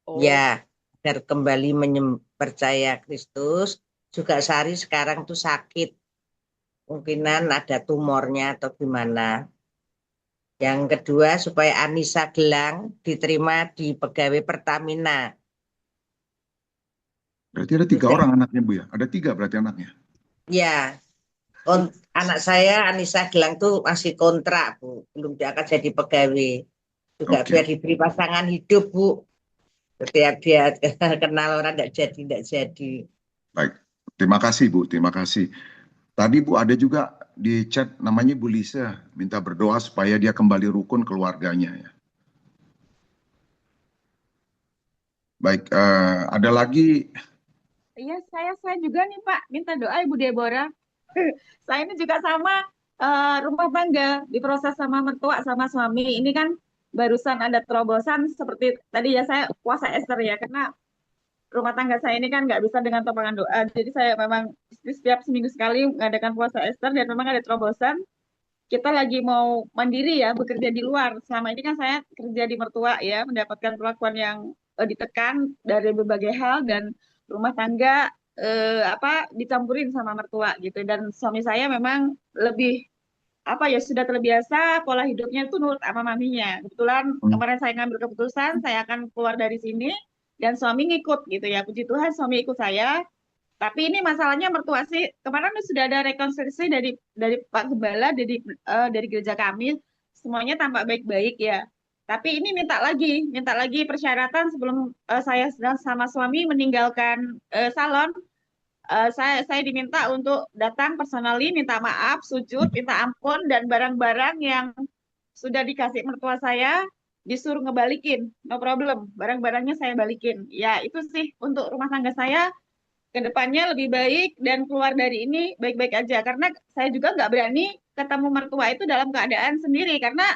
oh ya agar kembali percaya Kristus. Juga Sari sekarang tuh sakit. Mungkinan ada tumornya atau gimana. Yang kedua supaya Anissa Gelang diterima di pegawai Pertamina. Berarti ada 3 Juga, orang anaknya Bu ya? Ada 3 berarti anaknya. ya, anak saya Anissa Gelang tuh masih kontrak Bu, belum dia akan jadi pegawai. Juga Oke. biar diberi pasangan hidup Bu. Setiap dia kenal orang tidak jadi. Baik, terima kasih Bu, terima kasih. Tadi Bu ada juga di chat namanya Bu Lisa, minta berdoa supaya dia kembali rukun keluarganya ya. Baik, ada lagi. Iya, saya juga nih Pak, minta doa Ibu Deborah. Saya ini juga sama rumah tangga diproses sama mertua sama suami. Ini kan barusan ada terobosan seperti tadi ya saya puasa Ester ya karena rumah tangga saya ini kan nggak bisa dengan topangan doa. Jadi saya memang setiap seminggu sekali mengadakan puasa Ester dan memang ada terobosan. Kita lagi mau mandiri ya, bekerja di luar. Selama ini kan saya kerja di mertua ya, mendapatkan perlakuan yang ditekan dari berbagai hal dan rumah tangga dicampurin sama mertua gitu. Dan suami saya memang lebih sudah terbiasa pola hidupnya itu nurut sama maminya. Kebetulan kemarin saya ngambil keputusan saya akan keluar dari sini dan suami ngikut gitu ya. Puji Tuhan suami ikut saya. Tapi ini masalahnya mertua sih kemarin sudah ada rekonsiliasi dari Pak Gembala dari gereja kami, semuanya tampak baik-baik ya. Tapi ini minta lagi persyaratan sebelum saya sama suami meninggalkan salon. Saya diminta untuk datang personally, minta maaf, sujud, minta ampun, dan barang-barang yang sudah dikasih mertua saya disuruh ngebalikin, no problem, barang-barangnya saya balikin. Ya itu sih untuk rumah tangga saya kedepannya lebih baik dan keluar dari ini baik-baik aja. Karena saya juga nggak berani ketemu mertua itu dalam keadaan sendiri karena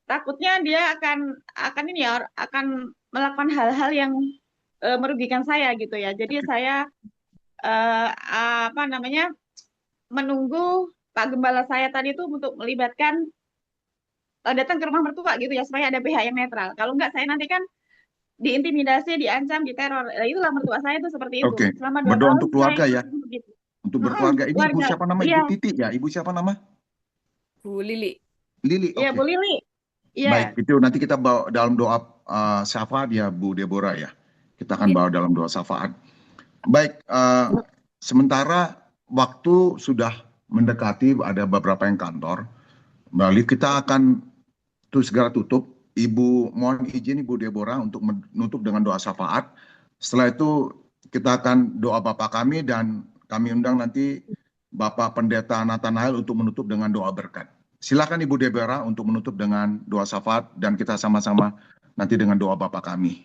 takutnya dia akan ini ya akan melakukan hal-hal yang merugikan saya gitu ya. Jadi saya apa namanya menunggu Pak Gembala saya tadi itu untuk melibatkan datang ke rumah mertua gitu ya supaya ada pihak yang netral. Kalau enggak saya nanti kan diintimidasi, diancam, diteror. Nah, itulah mertua saya itu seperti itu. Oke, Selama 2 berdoa tahun untuk keluarga saya ya. begitu. Untuk berkeluarga. Ini ibu Keluarga. siapa nama? Iya, Ibu Titi ya? Ibu siapa nama? Bu Lili. Lili, iya oke. Bu Lili. Iya. Baik, itu nanti kita bawa dalam doa syafaat ya Bu Deborah ya. Kita akan Iya. bawa dalam doa syafaat. Baik, sementara waktu sudah mendekati, ada beberapa yang kantor. Balik kita akan segera tutup. Ibu mohon izin Ibu Deborah untuk menutup dengan doa syafaat. Setelah itu kita akan doa Bapak kami dan kami undang nanti Bapak Pendeta Nathanael untuk menutup dengan doa berkat. Silakan Ibu Deborah untuk menutup dengan doa syafaat dan kita sama-sama nanti dengan doa Bapak kami.